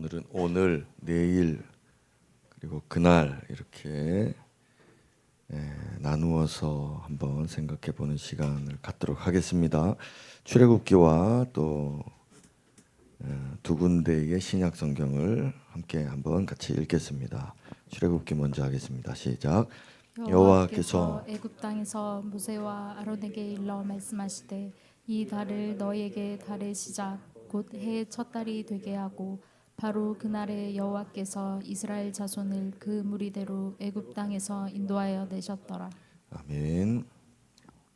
오늘은 오늘, 내일 그리고 그날 이렇게 나누어서 한번 생각해보는 시간을 갖도록 하겠습니다. 출애굽기와 또 두 군데의 신약 성경을 함께 한번 같이 읽겠습니다. 출애굽기 먼저 하겠습니다. 시작. 여호와께서 애굽 땅에서 모세와 아론에게 일러 말씀하시되 이 달을 너희에게 달의 시작 곧 해의 첫 달이 되게 하고 바로 그날에 여호와께서 이스라엘 자손을 그 무리대로 애굽 땅에서 인도하여 내셨더라. 아멘.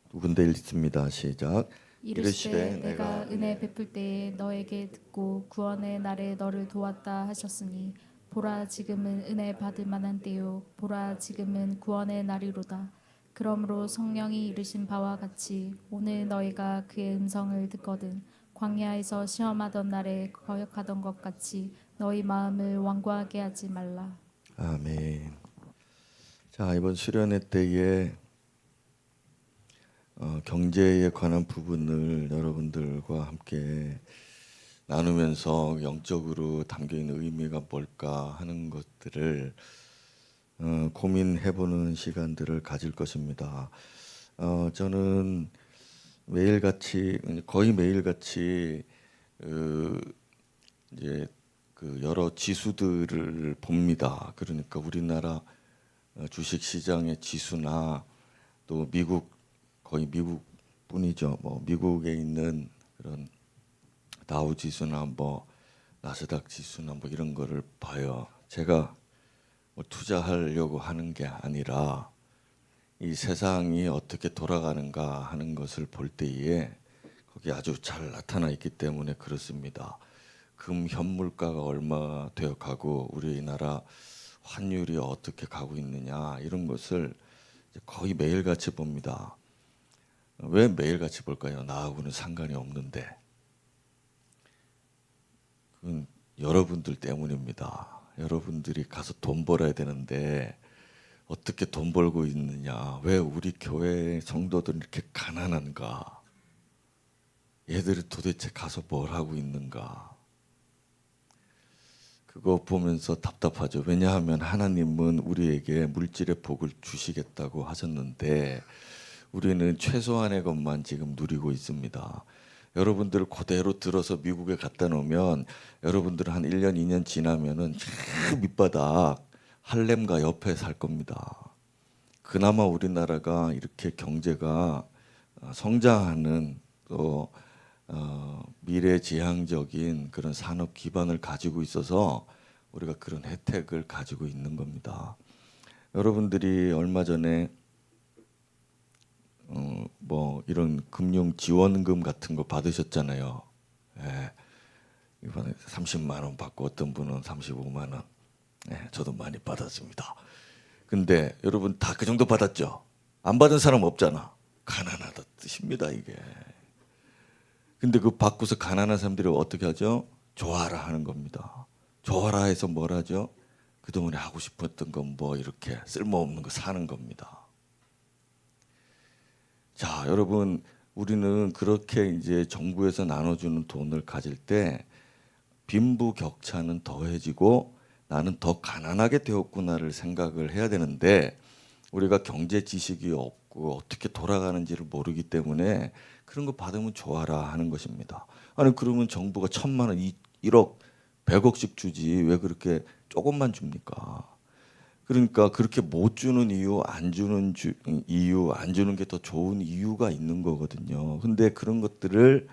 두 군데 읽습니다. 시작. 이르시되 내가 은혜 베풀 때에 너에게 듣고 구원의 날에 너를 도왔다 하셨으니 보라 지금은 은혜 받을 만한 때요 보라 지금은 구원의 날이로다. 그러므로 성령이 이르신 바와 같이 오늘 너희가 그의 음성을 듣거든 광야에서 시험하던 날에 거역하던 것 같이 너희 마음을 완고하게 하지 말라. 아멘. 자, 이번 수련회 때에 경제에 관한 부분을 여러분들과 함께 나누면서 영적으로 담겨있는 의미가 뭘까 하는 것들을 고민해보는 시간들을 가질 것입니다. 저는 거의 매일같이 이제 그 여러 지수들을 봅니다. 그러니까 우리나라 주식 시장의 지수나 또 거의 미국뿐이죠. 뭐 미국에 있는 그런 다우 지수나 뭐 나스닥 지수나 뭐 이런 거를 봐요. 제가 뭐 투자하려고 하는 게 아니라 이 세상이 어떻게 돌아가는가 하는 것을 볼 때에 거기 아주 잘 나타나 있기 때문에 그렇습니다. 금 현물가가 얼마 되어 가고 우리나라 환율이 어떻게 가고 있느냐 이런 것을 거의 매일같이 봅니다. 왜 매일같이 볼까요? 나하고는 상관이 없는데 그건 여러분들 때문입니다. 여러분들이 가서 돈 벌어야 되는데 어떻게 돈 벌고 있느냐? 왜 우리 교회 성도들은 이렇게 가난한가? 얘들이 도대체 가서 뭘 하고 있는가? 그거 보면서 답답하죠. 왜냐하면 하나님은 우리에게 물질의 복을 주시겠다고 하셨는데 우리는 최소한의 것만 지금 누리고 있습니다. 여러분들 그대로 들어서 미국에 갖다 놓으면 여러분들 한 1년, 2년 지나면은 저 밑바닥 할렘가 옆에 살 겁니다. 그나마 우리나라가 이렇게 경제가 성장하는 또 미래지향적인 그런 산업 기반을 가지고 있어서 우리가 그런 혜택을 가지고 있는 겁니다. 여러분들이 얼마 전에 뭐 이런 금융 지원금 같은 거 받으셨잖아요. 예, 이번에 30만 원 받고 어떤 분은 35만 원. 예, 저도 많이 받았습니다. 근데 여러분 다 그 정도 받았죠? 안 받은 사람 없잖아. 가난하다 뜻입니다 이게. 근데 그 받고서 가난한 사람들이 어떻게 하죠? 좋아라 하는 겁니다. 좋아라 해서 뭘 하죠? 그동안에 하고 싶었던 건 뭐 이렇게 쓸모없는 거 사는 겁니다. 자, 여러분 우리는 그렇게 이제 정부에서 나눠주는 돈을 가질 때 빈부격차는 더해지고 나는 더 가난하게 되었구나를 생각을 해야 되는데 우리가 경제 지식이 없고 어떻게 돌아가는지를 모르기 때문에 그런 거 받으면 좋아라 하는 것입니다. 아니 그러면 정부가 1,000만 원, 1억, 100억씩 주지 왜 그렇게 조금만 줍니까? 그러니까 그렇게 못 주는 이유, 안 주는 이유, 안 주는 게 더 좋은 이유가 있는 거거든요. 근데 그런 것들을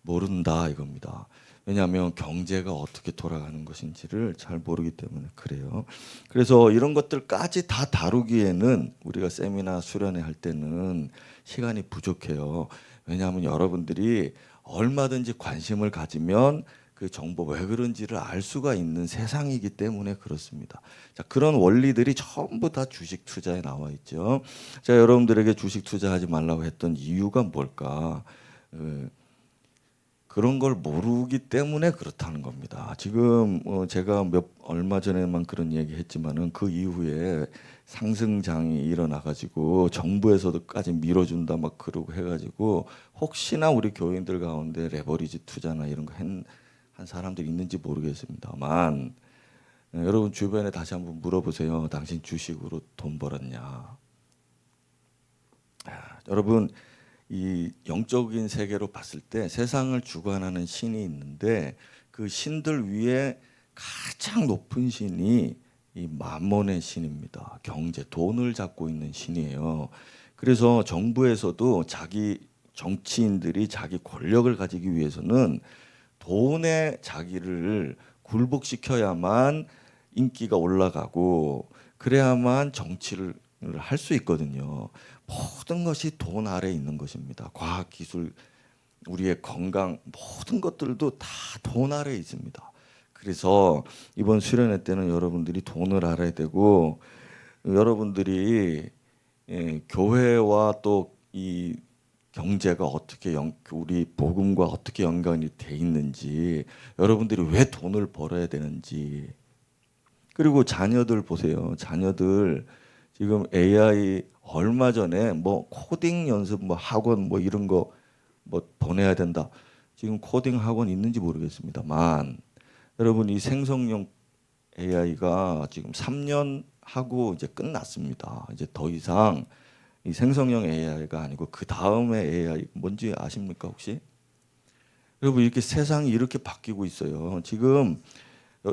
모른다 이겁니다. 왜냐하면 경제가 어떻게 돌아가는 것인지를 잘 모르기 때문에 그래요. 그래서 이런 것들까지 다 다루기에는 우리가 세미나 수련회 할 때는 시간이 부족해요. 왜냐하면 여러분들이 얼마든지 관심을 가지면 그 정보 왜 그런지를 알 수가 있는 세상이기 때문에 그렇습니다. 자, 그런 원리들이 전부 다 주식 투자에 나와 있죠. 자, 여러분들에게 주식 투자하지 말라고 했던 이유가 뭘까? 그런 걸 모르기 때문에 그렇다는 겁니다. 지금 제가 얼마 전에만 그런 얘기했지만은 그 이후에 상승장이 일어나가지고 정부에서도까지 밀어준다 막 그러고 해가지고 혹시나 우리 교인들 가운데 레버리지 투자나 이런 거 한 사람들이 있는지 모르겠습니다만 여러분 주변에 다시 한번 물어보세요. 당신 주식으로 돈 벌었냐? 여러분 이 영적인 세계로 봤을 때 세상을 주관하는 신이 있는데 그 신들 위에 가장 높은 신이 이 만몬의 신입니다. 경제, 돈을 잡고 있는 신이에요. 그래서 정부에서도 자기 정치인들이 자기 권력을 가지기 위해서는 돈에 자기를 굴복시켜야만 인기가 올라가고 그래야만 정치를 할 수 있거든요. 모든 것이 돈 아래에 있는 것입니다. 과학 기술, 우리의 건강 모든 것들도 다 돈 아래에 있습니다. 그래서 이번 수련회 때는 여러분들이 돈을 알아야 되고 여러분들이 교회와 또 이 경제가 어떻게 우리 복음과 어떻게 연관이 돼 있는지 여러분들이 왜 돈을 벌어야 되는지 그리고 자녀들 보세요. 자녀들 지금 AI 얼마 전에 뭐 코딩 연습 뭐 학원 뭐 이런 거 뭐 보내야 된다. 지금 코딩 학원 있는지 모르겠습니다만 여러분 이 생성형 AI가 지금 3년 하고 이제 끝났습니다. 이제 더 이상 이 생성형 AI가 아니고 그 다음에 AI 뭔지 아십니까 혹시? 여러분 이렇게 세상이 이렇게 바뀌고 있어요. 지금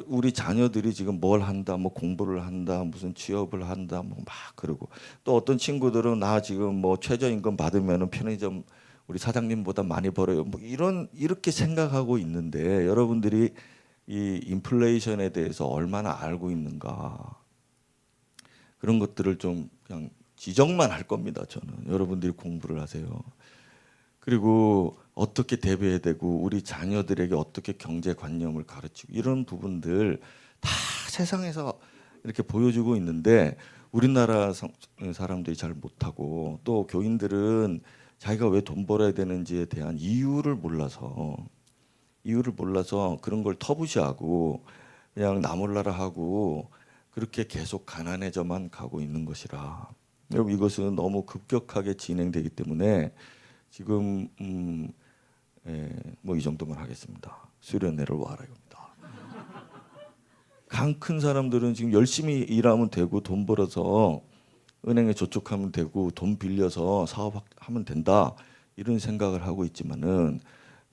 우리 자녀들이 지금 뭘 한다, 뭐 공부를 한다, 무슨 취업을 한다, 뭐 막 그러고 또 어떤 친구들은 나 지금 뭐 최저임금 받으면은 편의점 우리 사장님보다 많이 벌어요. 뭐 이렇게 생각하고 있는데 여러분들이 이 인플레이션에 대해서 얼마나 알고 있는가 그런 것들을 좀 그냥 지적만 할 겁니다. 저는 여러분들이 공부를 하세요. 그리고 어떻게 대비해야 되고 우리 자녀들에게 어떻게 경제관념을 가르치고 이런 부분들 다 세상에서 이렇게 보여주고 있는데 우리나라 사람들이 잘 못하고 또 교인들은 자기가 왜 돈 벌어야 되는지에 대한 이유를 몰라서 그런 걸 터부시하고 그냥 나 몰라라 하고 그렇게 계속 가난해져만 가고 있는 것이라 여러분 이것은 너무 급격하게 진행되기 때문에 지금 뭐 이 정도만 하겠습니다. 수련회를 와라 이겁니다. 강 큰 사람들은 지금 열심히 일하면 되고 돈 벌어서 은행에 저축하면 되고 돈 빌려서 사업하면 된다 이런 생각을 하고 있지만은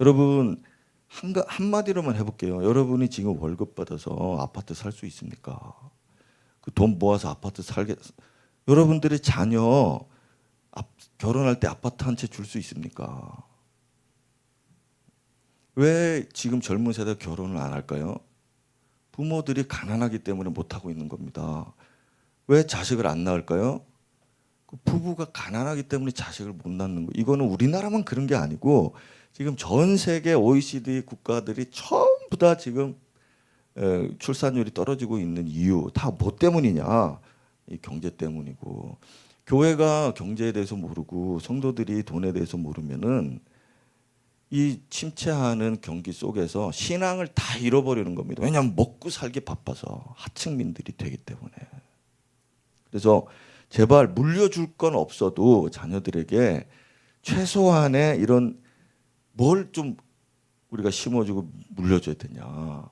여러분 한마디로만 해볼게요. 여러분이 지금 월급 받아서 아파트 살 수 있습니까? 그 돈 모아서 아파트 여러분들의 자녀 결혼할 때 아파트 한 채 줄 수 있습니까? 왜 지금 젊은 세대 결혼을 안 할까요? 부모들이 가난하기 때문에 못 하고 있는 겁니다. 왜 자식을 안 낳을까요? 그 부부가 가난하기 때문에 자식을 못 낳는 거. 이거는 우리나라만 그런 게 아니고 지금 전 세계 OECD 국가들이 전부 다 지금 출산율이 떨어지고 있는 이유 다 뭐 때문이냐? 이 경제 때문이고 교회가 경제에 대해서 모르고 성도들이 돈에 대해서 모르면은 이 침체하는 경기 속에서 신앙을 다 잃어버리는 겁니다. 왜냐하면 먹고 살기 바빠서 하층민들이 되기 때문에. 그래서 제발 물려줄 건 없어도 자녀들에게 최소한의 이런 뭘 좀 우리가 심어주고 물려줘야 되냐.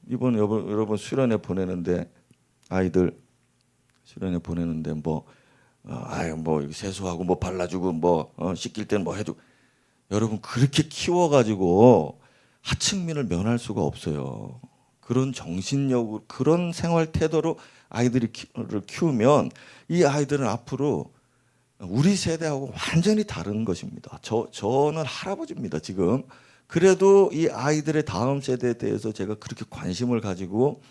이번 여러분 수련회 보내는데 아이들 수련회 보내는데 뭐 세수하고 뭐 발라주고 뭐 씻길 때는 뭐 해주고 여러분 그렇게 키워가지고 하층민을 면할 수가 없어요. 그런 정신력으로 그런 생활 태도로 아이들을 키우면 이 아이들은 앞으로 우리 세대하고 완전히 다른 것입니다. 저는 할아버지입니다 지금. 그래도 이 아이들의 다음 세대에 대해서 제가 그렇게 관심을 가지고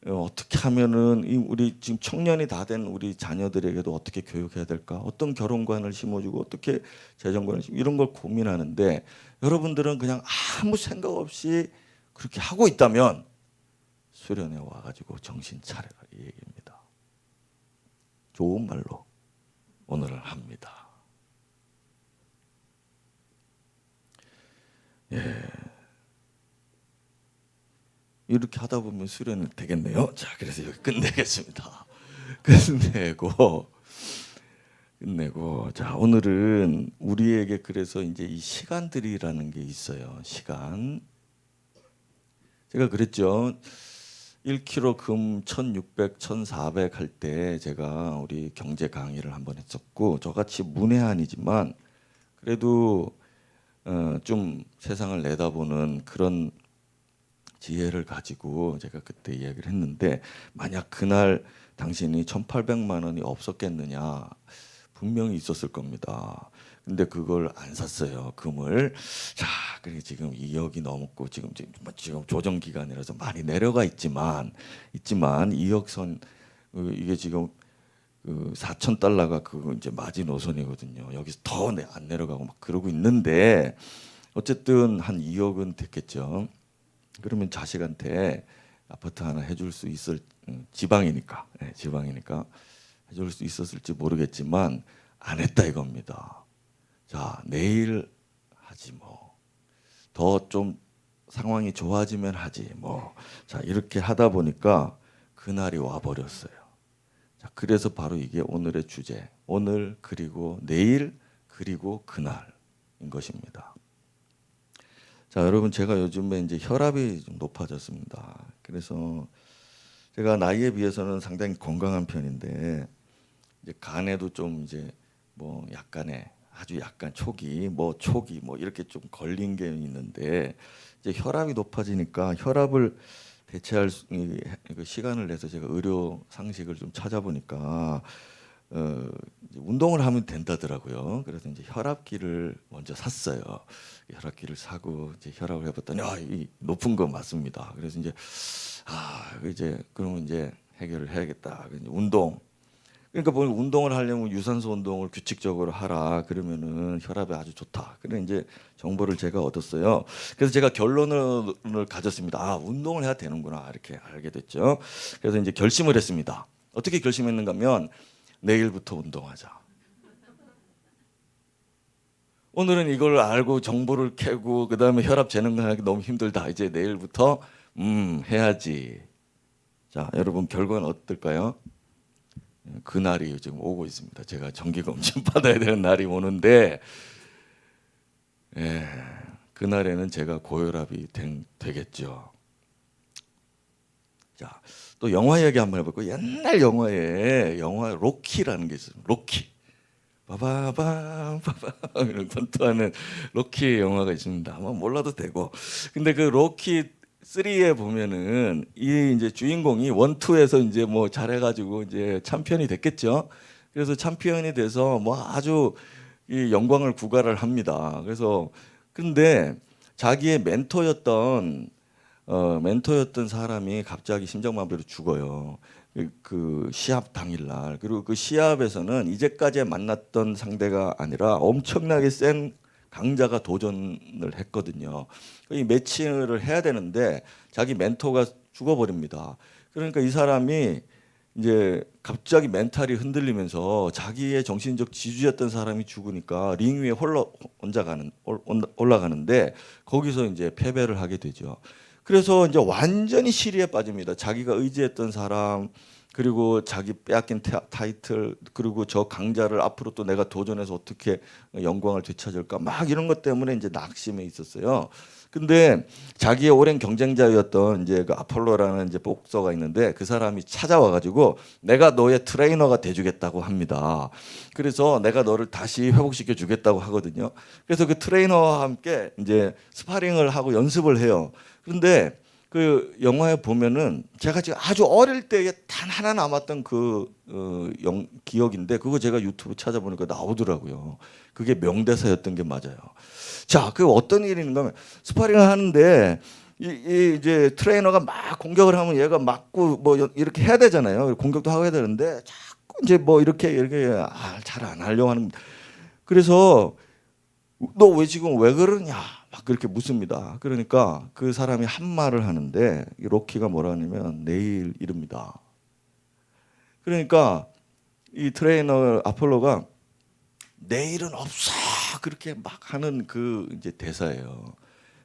어떻게 하면은 우리 지금 청년이 다 된 우리 자녀들에게도 어떻게 교육해야 될까? 어떤 결혼관을 심어주고 어떻게 재정관을 이런 걸 고민하는데 여러분들은 그냥 아무 생각 없이 그렇게 하고 있다면 수련회 와가지고 정신 차려라 이 얘기입니다. 좋은 말로 오늘은 합니다. 예. 이렇게 하다 보면 수련은 되겠네요. 자, 그래서 여기 끝내겠습니다. 끝내고 자 오늘은 우리에게 그래서 이제 이 시간들이라는 게 있어요. 시간 제가 그랬죠. 1kg 금 1,600, 1,400 할 때 제가 우리 경제 강의를 한번 했었고, 저같이 문외한이지만 그래도 좀 세상을 내다보는 그런 지혜를 가지고 제가 그때 이야기를 했는데, 만약 그날 당신이 1,800만 원이 없었겠느냐, 분명히 있었을 겁니다. 근데 그걸 안 샀어요, 금을. 자, 그게 지금 2억이 넘었고 지금 조정 기간이라서 많이 내려가 있지만 2억 선, 이게 지금 그 4,000달러가 그 이제 마지노선이거든요. 여기서 더 안 내려가고 막 그러고 있는데, 어쨌든 한 2억은 됐겠죠. 그러면 자식한테 아파트 하나 해줄 수 있을, 지방이니까, 지방이니까 해줄 수 있었을지 모르겠지만 안 했다 이겁니다. 자, 내일 하지 뭐. 더 좀 상황이 좋아지면 하지 뭐. 자, 이렇게 하다 보니까 그날이 와 버렸어요. 자, 그래서 바로 이게 오늘의 주제. 오늘 그리고 내일 그리고 그날인 것입니다. 자, 여러분, 제가 요즘에 이제 혈압이 좀 높아졌습니다. 그래서 제가 나이에 비해서는 상당히 건강한 편인데, 이제 간에도 좀 이제 뭐 약간의 아주 약간 초기 뭐 이렇게 좀 걸린 게 있는데, 이제 혈압이 높아지니까 혈압을 대체할 그 시간을 내서 제가 의료 상식을 좀 찾아보니까 이제 운동을 하면 된다더라고요. 그래서 이제 혈압기를 먼저 샀어요. 혈압기를 사고 이제 혈압을 해봤더니 이 높은 거 맞습니다. 그래서 이제 이제 그러면 이제 해결을 해야겠다. 이제 운동. 그러니까 뭐 운동을 하려면 유산소 운동을 규칙적으로 하라. 그러면은 혈압에 아주 좋다. 그래 이제 정보를 제가 얻었어요. 그래서 제가 결론을 가졌습니다. 운동을 해야 되는구나 이렇게 알게 됐죠. 그래서 이제 결심을 했습니다. 어떻게 결심했는가면 내일부터 운동하자. 오늘은 이걸 알고 정보를 캐고 그다음에 혈압 재는 거 하기 너무 힘들다. 이제 내일부터 해야지. 자, 여러분 결과는 어떨까요? 그날이 지금 오고 있습니다. 제가 정기 검진 받아야 되는 날이 오는데, 그날에는 제가 고혈압이 되겠죠. 자, 또 영화 얘기 한번 해볼까요? 옛날 영화 로키라는 게 있어요. 로키. 빠바밤 이런 권투하는 로키 영화가 있습니다. 아마 몰라도 되고. 근데 그 로키 3에 보면은 이 이제 주인공이 1, 2에서 이제 뭐 잘해가지고 이제 챔피언이 됐겠죠. 그래서 챔피언이 돼서 뭐 아주 이 영광을 구가를 합니다. 그래서 근데 자기의 멘토였던 사람이 갑자기 심장마비로 죽어요. 그 시합 당일날. 그리고 그 시합에서는 이제까지 만났던 상대가 아니라 엄청나게 센 강자가 도전을 했거든요. 이 매치를 해야 되는데 자기 멘토가 죽어버립니다. 그러니까 이 사람이 이제 갑자기 멘탈이 흔들리면서 자기의 정신적 지주였던 사람이 죽으니까 링 위에 올라가는데 거기서 이제 패배를 하게 되죠. 그래서 이제 완전히 시리에 빠집니다. 자기가 의지했던 사람, 그리고 자기 빼앗긴 타이틀, 그리고 저 강자를 앞으로 또 내가 도전해서 어떻게 영광을 되찾을까, 막 이런 것 때문에 이제 낙심해 있었어요. 근데 자기의 오랜 경쟁자였던 이제 그 아폴로라는 이제 복서가 있는데 그 사람이 찾아와 가지고 내가 너의 트레이너가 돼주겠다고 합니다. 그래서 내가 너를 다시 회복시켜 주겠다고 하거든요. 그래서 그 트레이너와 함께 이제 스파링을 하고 연습을 해요. 그런데 그 영화에 보면은 제가 지금 아주 어릴 때에 단 하나 남았던 그 기억인데 그거 제가 유튜브 찾아보니까 나오더라고요. 그게 명대사였던 게 맞아요. 자, 그 어떤 일이 있는가 하면 스파링을 하는데 이제 트레이너가 막 공격을 하면 얘가 맞고 뭐 이렇게 해야 되잖아요. 공격도 하고 해야 되는데 자꾸 이제 뭐 이렇게 잘 안 하려고 하는. 그래서 너 왜 지금 왜 그러냐? 막 그렇게 묻습니다. 그러니까 그 사람이 한 말을 하는데 이 로키가 뭐라 하냐면 내일 이릅니다. 그러니까 이 트레이너 아폴로가 내일은 없어 그렇게 막 하는 그 이제 대사예요.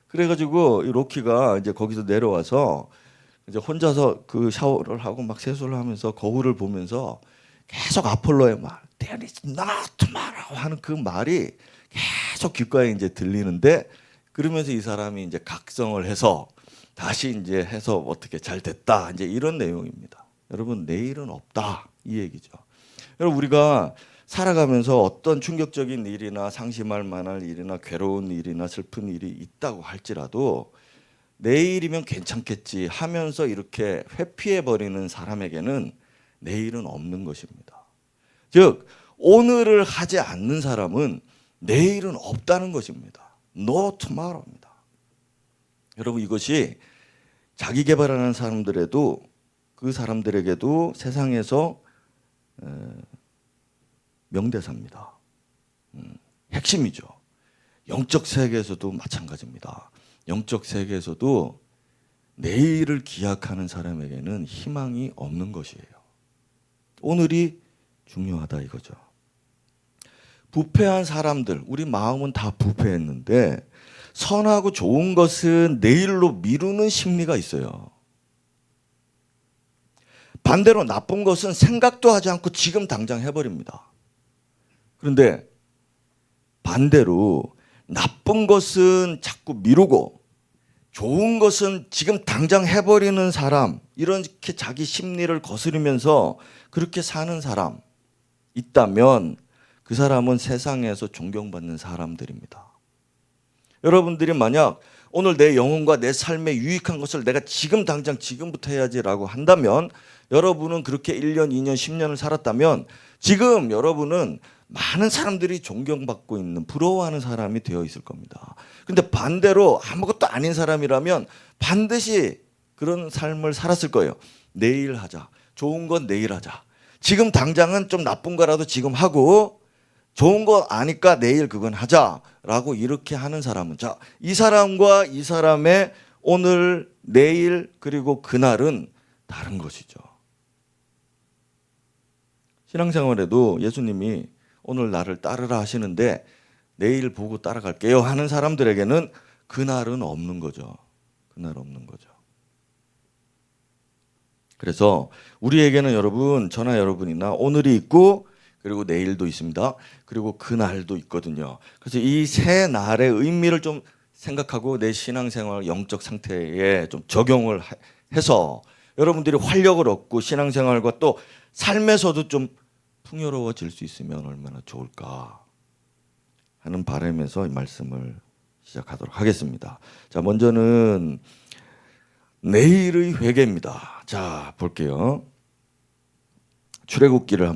그래가지고 이 로키가 이제 거기서 내려와서 이제 혼자서 그 샤워를 하고 막 세수를 하면서 거울을 보면서 계속 아폴로의 말, There is not tomorrow 하는 그 말이 계속 귓가에 이제 들리는데, 그러면서 이 사람이 이제 각성을 해서 다시 이제 해서 어떻게 잘 됐다 이제 이런 내용입니다. 여러분 내일은 없다 이 얘기죠. 여러분 우리가 살아가면서 어떤 충격적인 일이나 상심할 만한 일이나 괴로운 일이나 슬픈 일이 있다고 할지라도 내일이면 괜찮겠지 하면서 이렇게 회피해 버리는 사람에게는 내일은 없는 것입니다. 즉 오늘을 하지 않는 사람은 내일은 없다는 것입니다. No tomorrow입니다. 여러분 이것이 자기 개발하는 사람들에도 그 사람들에게도 세상에서 명대사입니다. 핵심이죠. 영적 세계에서도 마찬가지입니다. 영적 세계에서도 내일을 기약하는 사람에게는 희망이 없는 것이에요. 오늘이 중요하다 이거죠. 부패한 사람들, 우리 마음은 다 부패했는데 선하고 좋은 것은 내일로 미루는 심리가 있어요. 반대로 나쁜 것은 생각도 하지 않고 지금 당장 해버립니다. 그런데 반대로 나쁜 것은 자꾸 미루고 좋은 것은 지금 당장 해버리는 사람, 이렇게 자기 심리를 거스르면서 그렇게 사는 사람 있다면 그 사람은 세상에서 존경받는 사람들입니다. 여러분들이 만약 오늘 내 영혼과 내 삶에 유익한 것을 내가 지금 당장 지금부터 해야지라고 한다면 여러분은 그렇게 1년, 2년, 10년을 살았다면 지금 여러분은 많은 사람들이 존경받고 있는 부러워하는 사람이 되어 있을 겁니다. 그런데 반대로 아무것도 아닌 사람이라면 반드시 그런 삶을 살았을 거예요. 내일 하자. 좋은 건 내일 하자. 지금 당장은 좀 나쁜 거라도 지금 하고 좋은 거 아니까 내일 그건 하자라고 이렇게 하는 사람은 자, 이 사람과 이 사람의 오늘, 내일 그리고 그날은 다른 것이죠. 신앙생활에도 예수님이 오늘 나를 따르라 하시는데 내일 보고 따라갈게요 하는 사람들에게는 그날은 없는 거죠. 그날 없는 거죠. 그래서 우리에게는 여러분, 저나 여러분이나 오늘이 있고 그리고 내일도 있습니다. 그리고 그날도 있거든요. 그래서 이 세 날의 의미를 좀 생각하고 내 신앙생활 영적 상태에 좀 적용을 해서 여러분들이 활력을 얻고 신앙생활과 또 삶에서도 좀 풍요로워질 수 있으면 얼마나 좋을까 하는 바람에서 이 말씀을 시작하도록 하겠습니다. 자, 먼저는 내일의 회개입니다. 자, 볼게요. 출애굽기를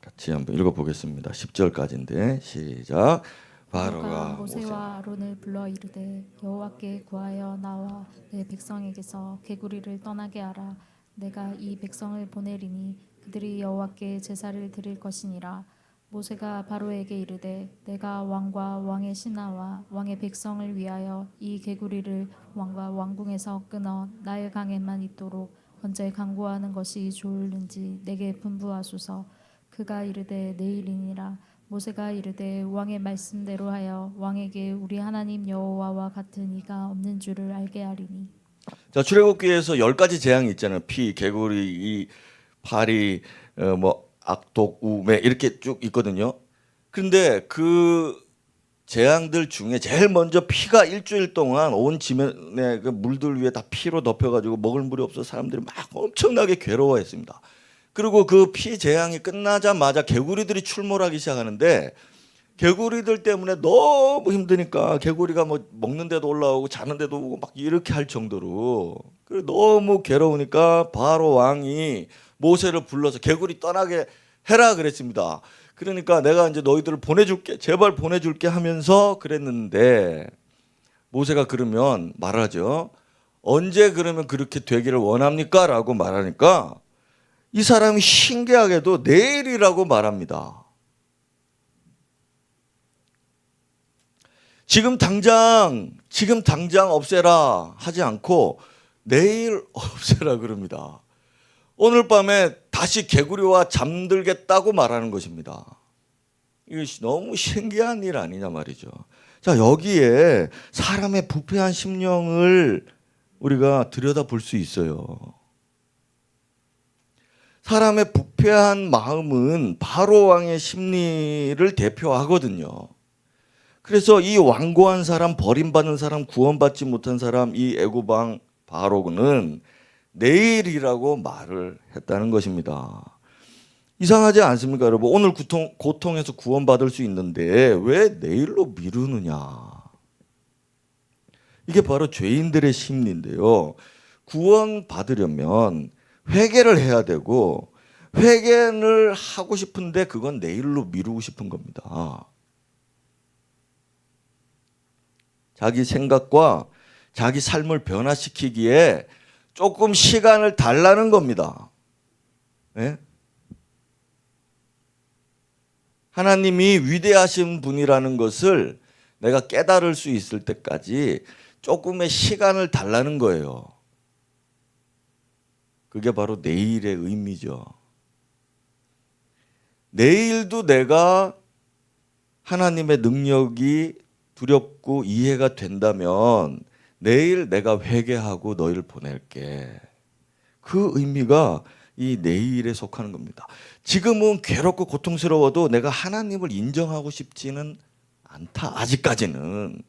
같이 한번 읽어보겠습니다. 10절까지인데 시작. 바로가 모세와 아론을 불러 이르되 여호와께 구하여 나와 내 백성에게서 개구리를 떠나게 하라. 내가 이 백성을 보내리니 그들이 여호와께 제사를 드릴 것이니라. 모세가 바로에게 이르되 내가 왕과 왕의 신하와 왕의 백성을 위하여 이 개구리를 왕과 왕궁에서 끊어 나일 강에만 있도록 언제 강구하는 것이 좋을는지 내게 분부하소서. 그가 이르되 내일이니라. 모세가 이르되 왕의 말씀대로 하여 왕에게 우리 하나님 여호와와 같은 이가 없는 줄을 알게 하리니. 자, 출애굽기에서 10가지 재앙이 있잖아요. 피, 개구리, 이 파리, 악독, 우매 이렇게 쭉 있거든요. 그런데 그 재앙들 중에 제일 먼저 피가 일주일 동안 온 지면의 그 물들 위에 다 피로 덮여가지고 먹을 물이 없어서 사람들이 막 엄청나게 괴로워했습니다. 그리고 그 피 재앙이 끝나자마자 개구리들이 출몰하기 시작하는데 개구리들 때문에 너무 힘드니까 개구리가 뭐 먹는 데도 올라오고 자는 데도 오고 막 이렇게 할 정도로 너무 괴로우니까 바로 왕이 모세를 불러서 개구리 떠나게 해라 그랬습니다. 그러니까 내가 이제 너희들을 보내줄게, 제발 보내줄게 하면서 그랬는데 모세가 그러면 말하죠. 언제 그러면 그렇게 되기를 원합니까? 라고 말하니까 이 사람이 신기하게도 내일이라고 말합니다. 지금 당장 없애라 하지 않고 내일 없애라 그럽니다. 오늘 밤에 다시 개구리와 잠들겠다고 말하는 것입니다. 이것이 너무 신기한 일 아니냐 말이죠. 자, 여기에 사람의 부패한 심령을 우리가 들여다볼 수 있어요. 사람의 부패한 마음은 바로 왕의 심리를 대표하거든요. 그래서 이 완고한 사람, 버림받은 사람, 구원받지 못한 사람, 이 애굽 왕 바로는 내일이라고 말을 했다는 것입니다. 이상하지 않습니까, 여러분? 오늘 고통에서 구원받을 수 있는데 왜 내일로 미루느냐? 이게 바로 죄인들의 심리인데요. 구원받으려면 회개를 해야 되고 회개를 하고 싶은데 그건 내일로 미루고 싶은 겁니다. 자기 생각과 자기 삶을 변화시키기에 조금 시간을 달라는 겁니다. 네? 하나님이 위대하신 분이라는 것을 내가 깨달을 수 있을 때까지 조금의 시간을 달라는 거예요. 그게 바로 내일의 의미죠. 내일도 내가 하나님의 능력이 두렵고 이해가 된다면 내일 내가 회개하고 너희를 보낼게. 그 의미가 이 내일에 속하는 겁니다. 지금은 괴롭고 고통스러워도 내가 하나님을 인정하고 싶지는 않다. 아직까지는.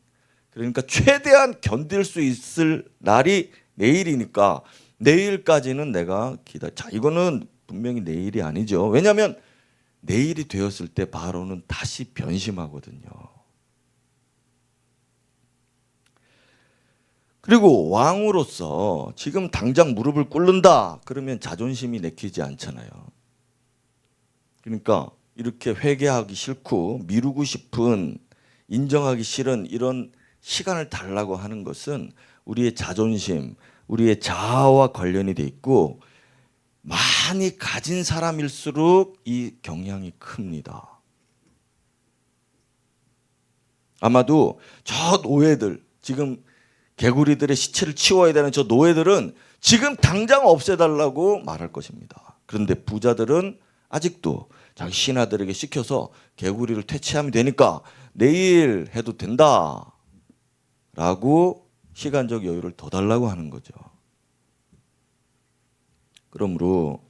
그러니까 최대한 견딜 수 있을 날이 내일이니까 내일까지는 내가 기다려. 자, 이거는 분명히 내일이 아니죠. 왜냐하면 내일이 되었을 때 바로는 다시 변심하거든요. 그리고 왕으로서 지금 당장 무릎을 꿇는다 그러면 자존심이 내키지 않잖아요. 그러니까 이렇게 회개하기 싫고 미루고 싶은, 인정하기 싫은 이런 시간을 달라고 하는 것은 우리의 자존심, 우리의 자아와 관련이 돼 있고 많이 가진 사람일수록 이 경향이 큽니다. 아마도 저 노예들, 지금 개구리들의 시체를 치워야 되는 저 노예들은 지금 당장 없애달라고 말할 것입니다. 그런데 부자들은 아직도 자기 신하들에게 시켜서 개구리를 퇴치하면 되니까 내일 해도 된다 라고 시간적 여유를 더 달라고 하는 거죠. 그러므로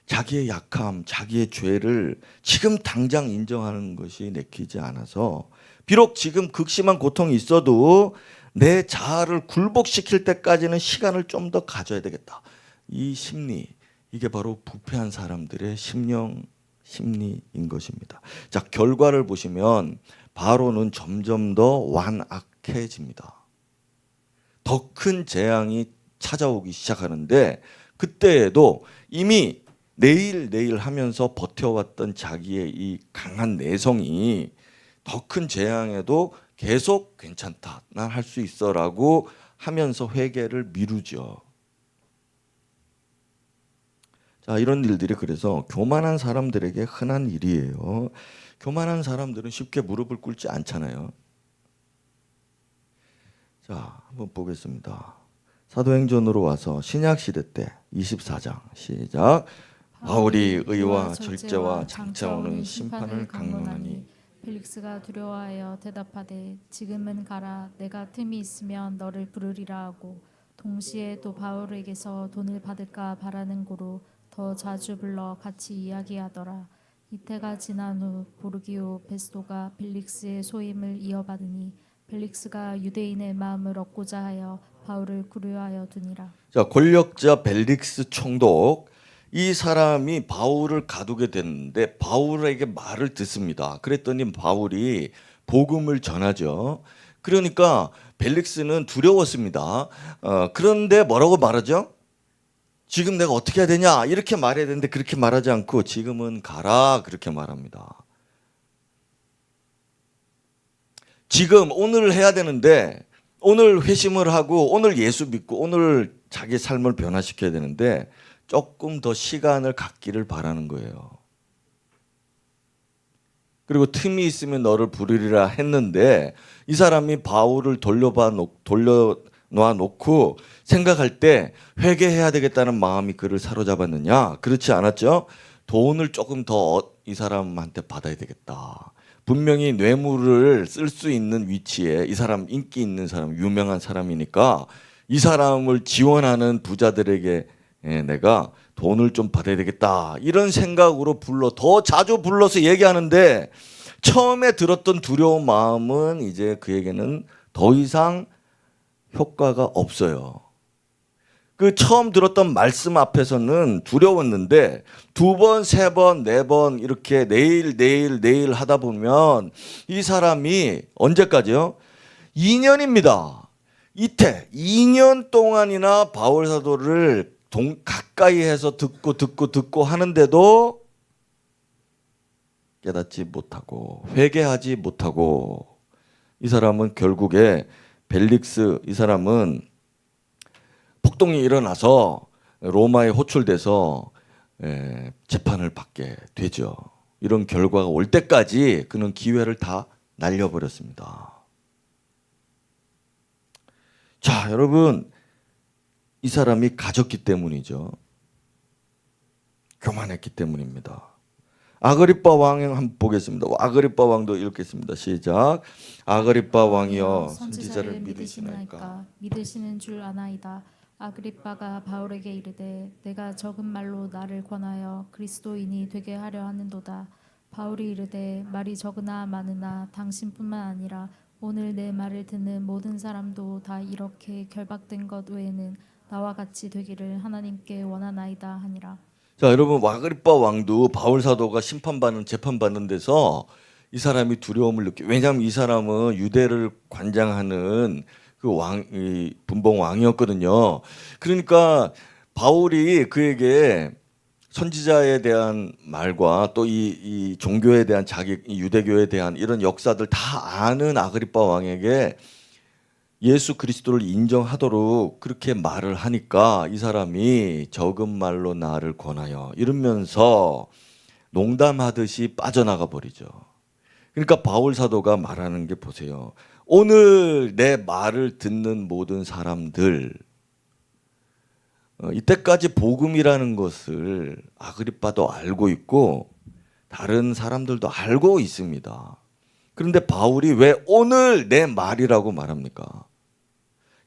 자기의 약함, 자기의 죄를 지금 당장 인정하는 것이 내키지 않아서 비록 지금 극심한 고통이 있어도 내 자아를 굴복시킬 때까지는 시간을 좀 더 가져야 되겠다. 이 심리, 이게 바로 부패한 사람들의 심리인 것입니다. 자, 결과를 보시면 바로는 점점 더 완악해집니다. 더 큰 재앙이 찾아오기 시작하는데 그때에도 이미 내일 하면서 버텨왔던 자기의 이 강한 내성이 더 큰 재앙에도 계속 괜찮다, 난 할 수 있어라고 하면서 회개를 미루죠. 자, 이런 일들이 그래서 교만한 사람들에게 흔한 일이에요. 교만한 사람들은 쉽게 무릎을 꿇지 않잖아요. 자, 한번 보겠습니다. 사도행전으로 와서 신약시대 때 24장 시작. 바울이 의와 절제와 장차오는 심판을 강론하니 펠릭스가 두려워하여 대답하되 지금은 가라. 내가 틈이 있으면 너를 부르리라 하고 동시에 또 바울에게서 돈을 받을까 바라는 고로 더 자주 불러 같이 이야기하더라. 이태가 지난 후 보르기오 베스도가 펠릭스의 소임을 이어받으니 펠릭스가 유대인의 마음을 얻고자 하여 바울을 구류하여 두니라. 자, 권력자 벨릭스 총독, 이 사람이 바울을 가두게 됐는데 바울에게 말을 듣습니다. 그랬더니 바울이 복음을 전하죠. 그러니까 벨릭스는 두려웠습니다. 그런데 뭐라고 말하죠? 지금 내가 어떻게 해야 되냐 이렇게 말해야 되는데 그렇게 말하지 않고 지금은 가라 그렇게 말합니다. 지금 오늘 해야 되는데 오늘 회심을 하고 오늘 예수 믿고 오늘 자기 삶을 변화시켜야 되는데 조금 더 시간을 갖기를 바라는 거예요. 그리고 틈이 있으면 너를 부르리라 했는데 이 사람이 바울을 돌려놔 놓고 생각할 때 회개해야 되겠다는 마음이 그를 사로잡았느냐? 그렇지 않았죠? 돈을 조금 더 이 사람한테 받아야 되겠다. 분명히 뇌물을 쓸 수 있는 위치에 이 사람 인기 있는 사람, 유명한 사람이니까 이 사람을 지원하는 부자들에게 내가 돈을 좀 받아야 되겠다. 이런 생각으로 더 자주 불러서 얘기하는데 처음에 들었던 두려운 마음은 이제 그에게는 더 이상 효과가 없어요. 그 처음 들었던 말씀 앞에서는 두려웠는데 두 번, 세 번, 네 번 이렇게 내일 하다 보면 이 사람이 언제까지요? 2년입니다. 이태 2년 동안이나 바울 사도를 가까이해서 듣고 하는데도 깨닫지 못하고 회개하지 못하고 이 사람은 결국에 벨릭스 이 사람은 폭동이 일어나서 로마에 호출돼서 재판을 받게 되죠. 이런 결과가 올 때까지 그는 기회를 다 날려버렸습니다. 자, 여러분, 이 사람이 가졌기 때문이죠. 교만했기 때문입니다. 아그리빠 왕 한번 보겠습니다. 아그리빠 왕도 읽겠습니다. 시작. 아그리빠 왕이여 선지자를 믿으시나이까? 믿으시는 줄 아나이다. 아그리빠가 바울에게 이르되 내가 적은 말로 나를 권하여 그리스도인이 되게 하려 하는도다. 바울이 이르되 말이 적으나 많으나 당신뿐만 아니라 오늘 내 말을 듣는 모든 사람도 다 이렇게 결박된 것 외에는 나와 같이 되기를 하나님께 원하나이다 하니라. 자, 여러분, 아그리빠 왕도 바울 사도가 심판받는 재판받는 데서 이 사람이 두려움을 왜냐하면 이 사람은 유대를 관장하는 그 이 분봉 왕이었거든요. 그러니까 바울이 그에게 선지자에 대한 말과 또 이 종교에 대한 이 유대교에 대한 이런 역사들 다 아는 아그리빠 왕에게 예수 그리스도를 인정하도록 그렇게 말을 하니까 이 사람이 적은 말로 나를 권하여 이러면서 농담하듯이 빠져나가 버리죠. 그러니까 바울 사도가 말하는 게 보세요. 오늘 내 말을 듣는 모든 사람들 이때까지 복음이라는 것을 아그리빠도 알고 있고 다른 사람들도 알고 있습니다. 그런데 바울이 왜 오늘 내 말이라고 말합니까?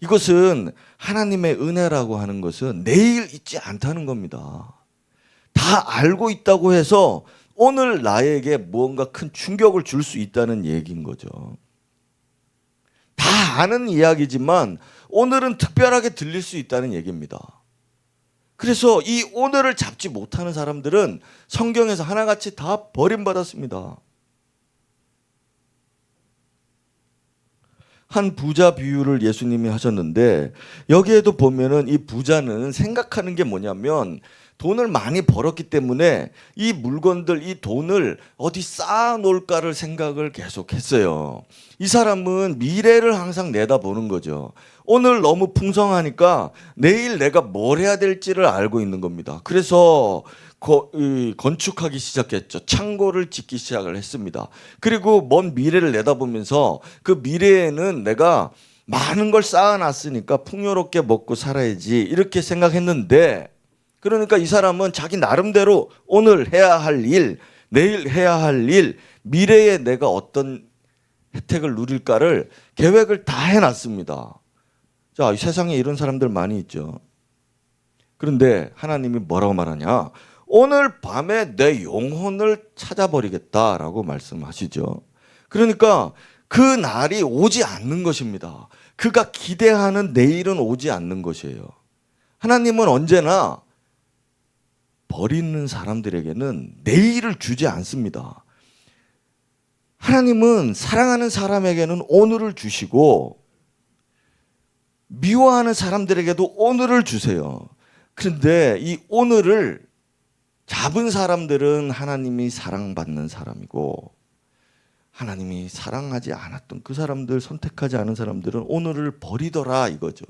이것은 하나님의 은혜라고 하는 것은 내일 있지 않다는 겁니다. 다 알고 있다고 해서 오늘 나에게 무언가 큰 충격을 줄 수 있다는 얘기인 거죠. 다 아는 이야기지만 오늘은 특별하게 들릴 수 있다는 얘기입니다. 그래서 이 오늘을 잡지 못하는 사람들은 성경에서 하나같이 다 버림받았습니다. 한 부자 비유를 예수님이 하셨는데 여기에도 보면은 이 부자는 생각하는 게 뭐냐면 돈을 많이 벌었기 때문에 이 물건들, 이 돈을 어디 쌓아놓을까를 생각을 계속했어요. 이 사람은 미래를 항상 내다보는 거죠. 오늘 너무 풍성하니까 내일 내가 뭘 해야 될지를 알고 있는 겁니다. 그래서 건축하기 시작했죠. 창고를 짓기 시작을 했습니다. 그리고 먼 미래를 내다보면서 그 미래에는 내가 많은 걸 쌓아놨으니까 풍요롭게 먹고 살아야지 이렇게 생각했는데 그러니까 이 사람은 자기 나름대로 오늘 해야 할 일, 내일 해야 할 일, 미래에 내가 어떤 혜택을 누릴까를 계획을 다 해놨습니다. 자, 이 세상에 이런 사람들 많이 있죠. 그런데 하나님이 뭐라고 말하냐? 오늘 밤에 내 영혼을 찾아버리겠다라고 말씀하시죠. 그러니까 그 날이 오지 않는 것입니다. 그가 기대하는 내일은 오지 않는 것이에요. 하나님은 언제나 버리는 사람들에게는 내일을 주지 않습니다. 하나님은 사랑하는 사람에게는 오늘을 주시고 미워하는 사람들에게도 오늘을 주세요. 그런데 이 오늘을 잡은 사람들은 하나님이 사랑받는 사람이고 하나님이 사랑하지 않았던 그 사람들, 선택하지 않은 사람들은 오늘을 버리더라 이거죠.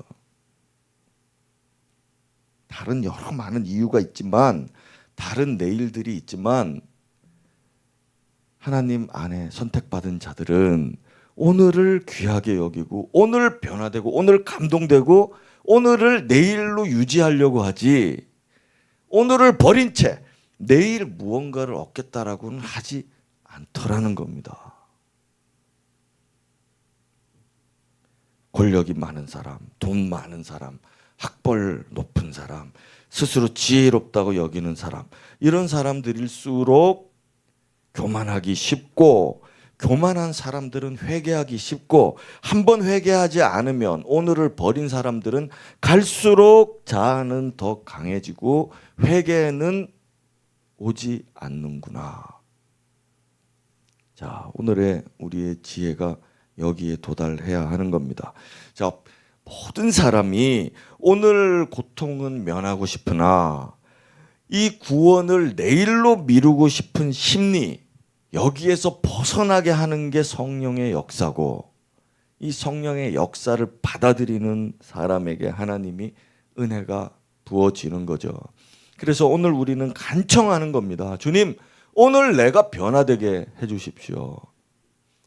다른 여러 많은 이유가 있지만 다른 내일들이 있지만 하나님 안에 선택받은 자들은 오늘을 귀하게 여기고 오늘 변화되고 오늘 감동되고 오늘을 내일로 유지하려고 하지 오늘을 버린 채 내일 무언가를 얻겠다라고는 하지 않더라는 겁니다. 권력이 많은 사람, 돈 많은 사람, 학벌 높은 사람, 스스로 지혜롭다고 여기는 사람 이런 사람들일수록 교만하기 쉽고 교만한 사람들은 회개하기 쉽고 한 번 회개하지 않으면 오늘을 버린 사람들은 갈수록 자아는 더 강해지고 회개는 오지 않는구나. 자, 오늘의 우리의 지혜가 여기에 도달해야 하는 겁니다. 자, 모든 사람이 오늘 고통은 면하고 싶으나 이 구원을 내일로 미루고 싶은 심리, 여기에서 벗어나게 하는 게 성령의 역사고, 이 성령의 역사를 받아들이는 사람에게 하나님이 은혜가 부어지는 거죠. 그래서 오늘 우리는 간청하는 겁니다. 주님, 오늘 내가 변화되게 해주십시오.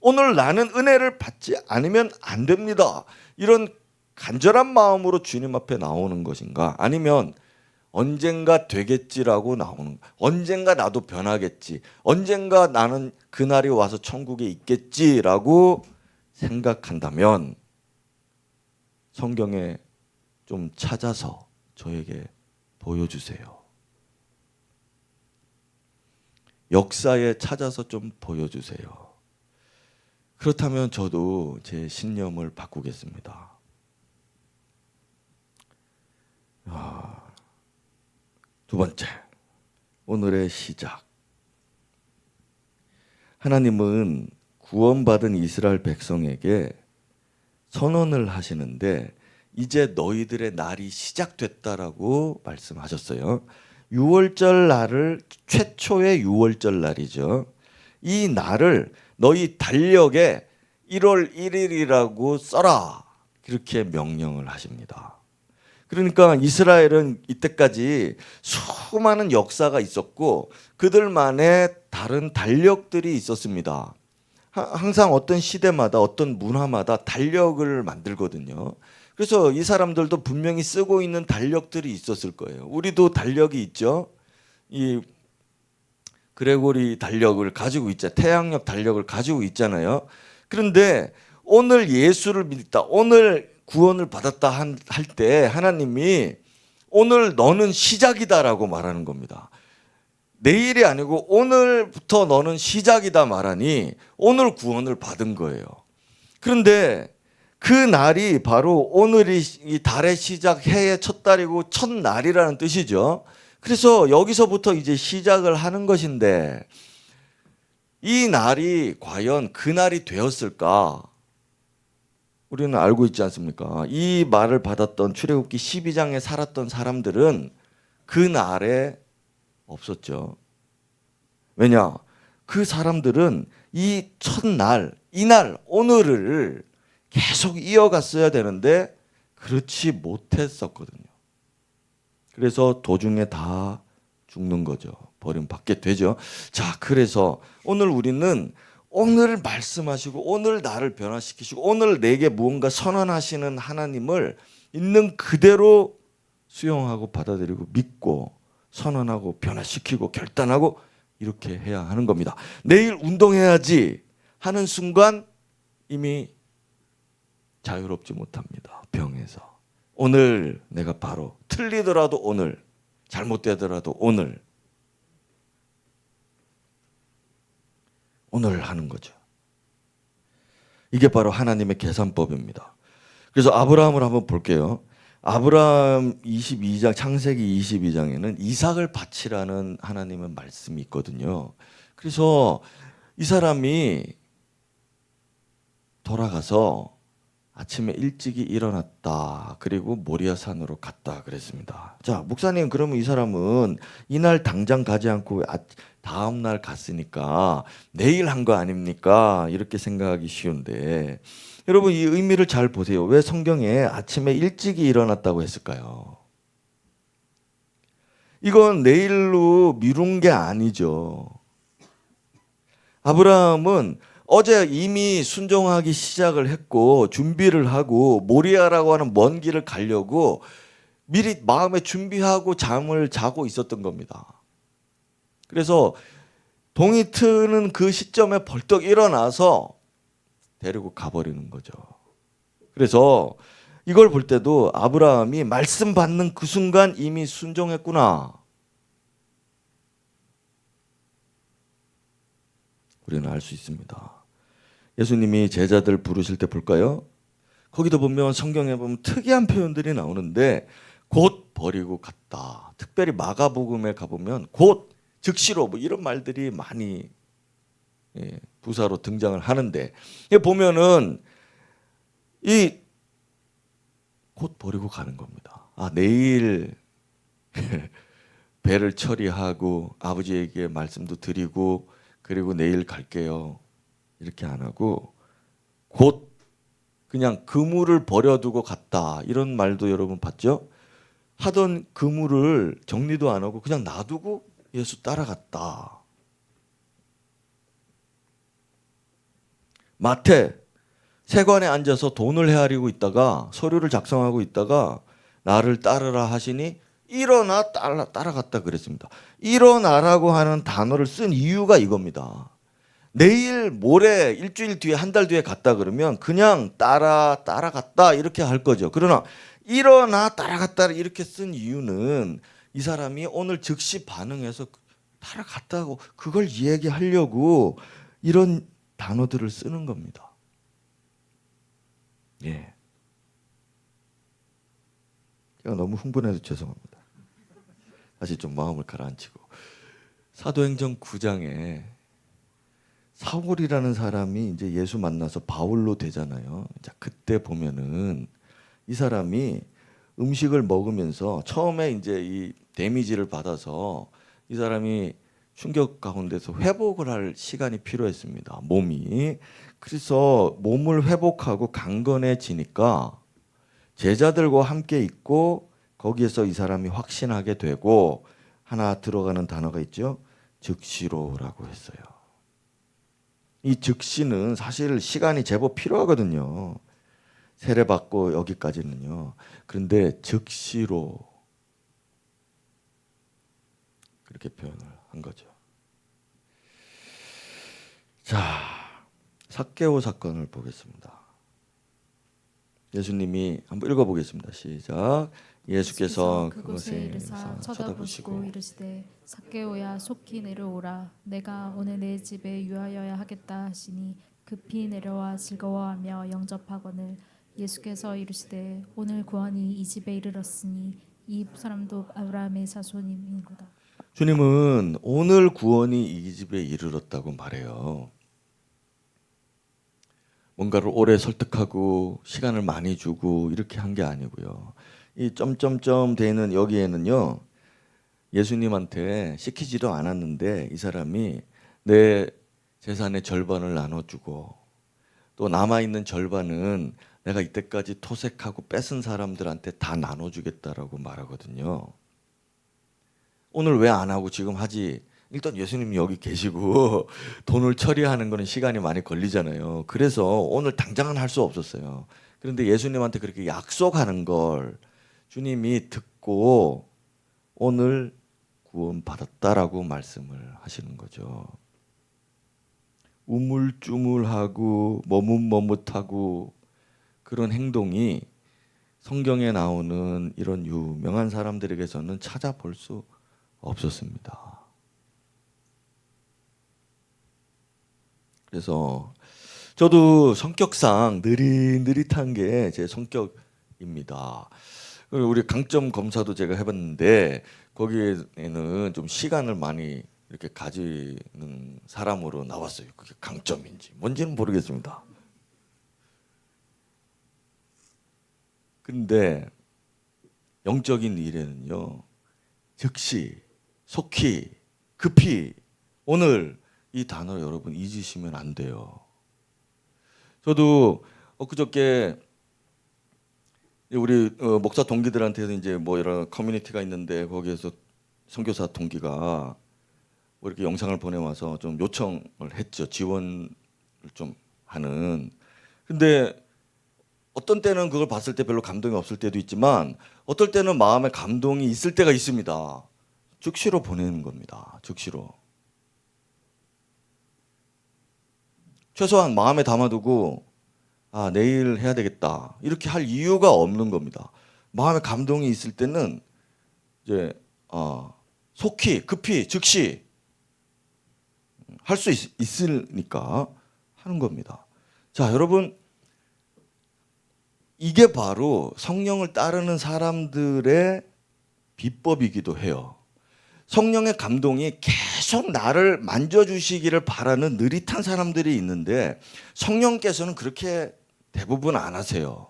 오늘 나는 은혜를 받지 않으면 안 됩니다. 이런 간절한 마음으로 주님 앞에 나오는 것인가? 아니면 언젠가 되겠지라고 나오는, 언젠가 나도 변하겠지, 언젠가 나는 그날이 와서 천국에 있겠지라고 생각한다면 성경에 좀 찾아서 저에게 보여주세요. 역사에 찾아서 좀 보여주세요. 그렇다면 저도 제 신념을 바꾸겠습니다. 두 번째, 오늘의 시작. 하나님은 구원받은 이스라엘 백성에게 선언을 하시는데 이제 너희들의 날이 시작됐다라고 말씀하셨어요. 유월절 날을, 최초의 유월절 날이죠. 이 날을 너희 달력에 1월 1일이라고 써라, 이렇게 명령을 하십니다. 그러니까 이스라엘은 이때까지 수많은 역사가 있었고 그들만의 다른 달력들이 있었습니다. 항상 어떤 시대마다 어떤 문화마다 달력을 만들거든요. 그래서 이 사람들도 분명히 쓰고 있는 달력들이 있었을 거예요. 우리도 달력이 있죠. 이 그레고리 달력을 가지고 있죠. 태양력 달력을 가지고 있잖아요. 그런데 오늘 예수를 믿다, 오늘 구원을 받았다 할 때 하나님이 오늘 너는 시작이다라고 말하는 겁니다. 내일이 아니고 오늘부터 너는 시작이다 말하니 오늘 구원을 받은 거예요. 그런데 그 날이 바로 오늘이 이 달의 시작, 해의 첫 달이고 첫 날이라는 뜻이죠. 그래서 여기서부터 이제 시작을 하는 것인데 이 날이 과연 그 날이 되었을까? 우리는 알고 있지 않습니까? 이 말을 받았던 출애굽기 12장에 살았던 사람들은 그 날에 없었죠. 왜냐? 그 사람들은 이 첫날, 이날, 오늘을 계속 이어갔어야 되는데 그렇지 못했었거든요. 그래서 도중에 다 죽는 거죠. 버림받게 되죠. 자, 그래서 오늘 우리는 오늘 말씀하시고 오늘 나를 변화시키시고 오늘 내게 무언가 선언하시는 하나님을 있는 그대로 수용하고 받아들이고 믿고 선언하고 변화시키고 결단하고 이렇게 해야 하는 겁니다. 내일 운동해야지 하는 순간 이미 자유롭지 못합니다. 병에서. 오늘 내가 바로 틀리더라도 오늘, 잘못되더라도 오늘 하는 거죠. 이게 바로 하나님의 계산법입니다. 그래서 아브라함을 한번 볼게요. 아브라함 22장, 창세기 22장에는 이삭을 바치라는 하나님의 말씀이 있거든요. 그래서 이 사람이 돌아가서 아침에 일찍이 일어났다. 그리고 모리아 산으로 갔다 그랬습니다. 자, 목사님, 그러면 이 사람은 이날 당장 가지 않고 다음 날 갔으니까 내일 한 거 아닙니까? 이렇게 생각하기 쉬운데 여러분 이 의미를 잘 보세요. 왜 성경에 아침에 일찍이 일어났다고 했을까요? 이건 내일로 미룬 게 아니죠. 아브라함은 어제 이미 순종하기 시작을 했고 준비를 하고 모리아라고 하는 먼 길을 가려고 미리 마음에 준비하고 잠을 자고 있었던 겁니다. 그래서 동이 트는 그 시점에 벌떡 일어나서 데리고 가버리는 거죠. 그래서 이걸 볼 때도 아브라함이 말씀 받는 그 순간 이미 순종했구나. 우리는 알 수 있습니다. 예수님이 제자들 부르실 때 볼까요? 거기도 보면 성경에 보면 특이한 표현들이 나오는데 곧 버리고 갔다. 특별히 마가복음에 가보면 곧 즉시로 뭐 이런 말들이 많이 부사로 등장을 하는데 이게 보면은 이 곧 버리고 가는 겁니다. 아, 내일 배를 처리하고 아버지에게 말씀도 드리고 그리고 내일 갈게요. 이렇게 안 하고 곧 그냥 그물을 버려두고 갔다. 이런 말도 여러분 봤죠? 하던 그물을 정리도 안 하고 그냥 놔두고 예수 따라갔다. 마태 세관에 앉아서 돈을 헤아리고 있다가 서류를 작성하고 있다가 나를 따르라 하시니 일어나 따라갔다 그랬습니다. 일어나라고 하는 단어를 쓴 이유가 이겁니다. 내일 모레 일주일 뒤에 한 달 뒤에 갔다 그러면 그냥 따라갔다 이렇게 할 거죠. 그러나 일어나 따라갔다 이렇게 쓴 이유는 이 사람이 오늘 즉시 반응해서 따라갔다고 그걸 이야기하려고 이런 단어들을 쓰는 겁니다. 예. 제가 너무 흥분해서 죄송합니다. 다시 좀 마음을 가라앉히고 사도행전 9장에 사울이라는 사람이 이제 예수 만나서 바울로 되잖아요. 자, 그때 보면은 이 사람이 음식을 먹으면서 처음에 이제 이 데미지를 받아서 이 사람이 충격 가운데서 회복을 할 시간이 필요했습니다. 몸이. 그래서 몸을 회복하고 강건해지니까 제자들과 함께 있고 거기에서 이 사람이 확신하게 되고 하나 들어가는 단어가 있죠. 즉시로라고 했어요. 이 즉시는 사실 시간이 제법 필요하거든요. 세례받고 여기까지는요. 그런데 즉시로 그렇게 표현을 한 거죠. 자, 삭개오 사건을 보겠습니다. 예수님이 한번 읽어보겠습니다. 시작. 예수께서 그곳에 이르사 쳐다보시고 이르시되 삭개오야 속히 내려오라 내가 오늘 내 집에 유하여야 하겠다 하시니 급히 내려와 즐거워하며 영접하거늘 예수께서 이르시되 오늘 구원이 이 집에 이르렀으니 이 사람도 아브라함의 자손임이로다. 주님은 오늘 구원이 이 집에 이르렀다고 말해요. 뭔가를 오래 설득하고 시간을 많이 주고 이렇게 한 게 아니고요. 이 점점점 되는 여기에는요. 예수님한테 시키지도 않았는데 이 사람이 내 재산의 절반을 나눠주고 또 남아있는 절반은 내가 이때까지 토색하고 뺏은 사람들한테 다 나눠주겠다라고 말하거든요. 오늘 왜 안 하고 지금 하지? 일단 예수님이 여기 계시고 돈을 처리하는 거는 시간이 많이 걸리잖아요. 그래서 오늘 당장은 할 수 없었어요. 그런데 예수님한테 그렇게 약속하는 걸 주님이 듣고 오늘 구원받았다라고 말씀을 하시는 거죠. 우물쭈물하고 머뭇머뭇하고 그런 행동이 성경에 나오는 이런 유명한 사람들에게서는 찾아볼 수 없었습니다. 그래서 저도 성격상 느릿느릿한 게 제 성격입니다. 우리 강점 검사도 제가 해봤는데 거기에는 좀 시간을 많이 이렇게 가지는 사람으로 나왔어요. 그게 강점인지 뭔지는 모르겠습니다. 그런데 영적인 일에는요, 즉시, 속히, 급히 오늘 이 단어 여러분 잊으시면 안 돼요. 저도 엊그저께 우리 목사 동기들한테서 이제 뭐 이런 커뮤니티가 있는데 거기에서 선교사 동기가 뭐 이렇게 영상을 보내와서 좀 요청을 했죠. 지원을 좀 하는. 근데 어떤 때는 그걸 봤을 때 별로 감동이 없을 때도 있지만 어떨 때는 마음에 감동이 있을 때가 있습니다. 즉시로 보내는 겁니다. 즉시로. 최소한 마음에 담아두고 아 내일 해야 되겠다 이렇게 할 이유가 없는 겁니다. 마음에 감동이 있을 때는 이제 속히 급히 즉시 할 수 있으니까 하는 겁니다. 자, 여러분, 이게 바로 성령을 따르는 사람들의 비법이기도 해요. 성령의 감동이 계속 나를 만져주시기를 바라는 느릿한 사람들이 있는데 성령께서는 그렇게 대부분 안 하세요.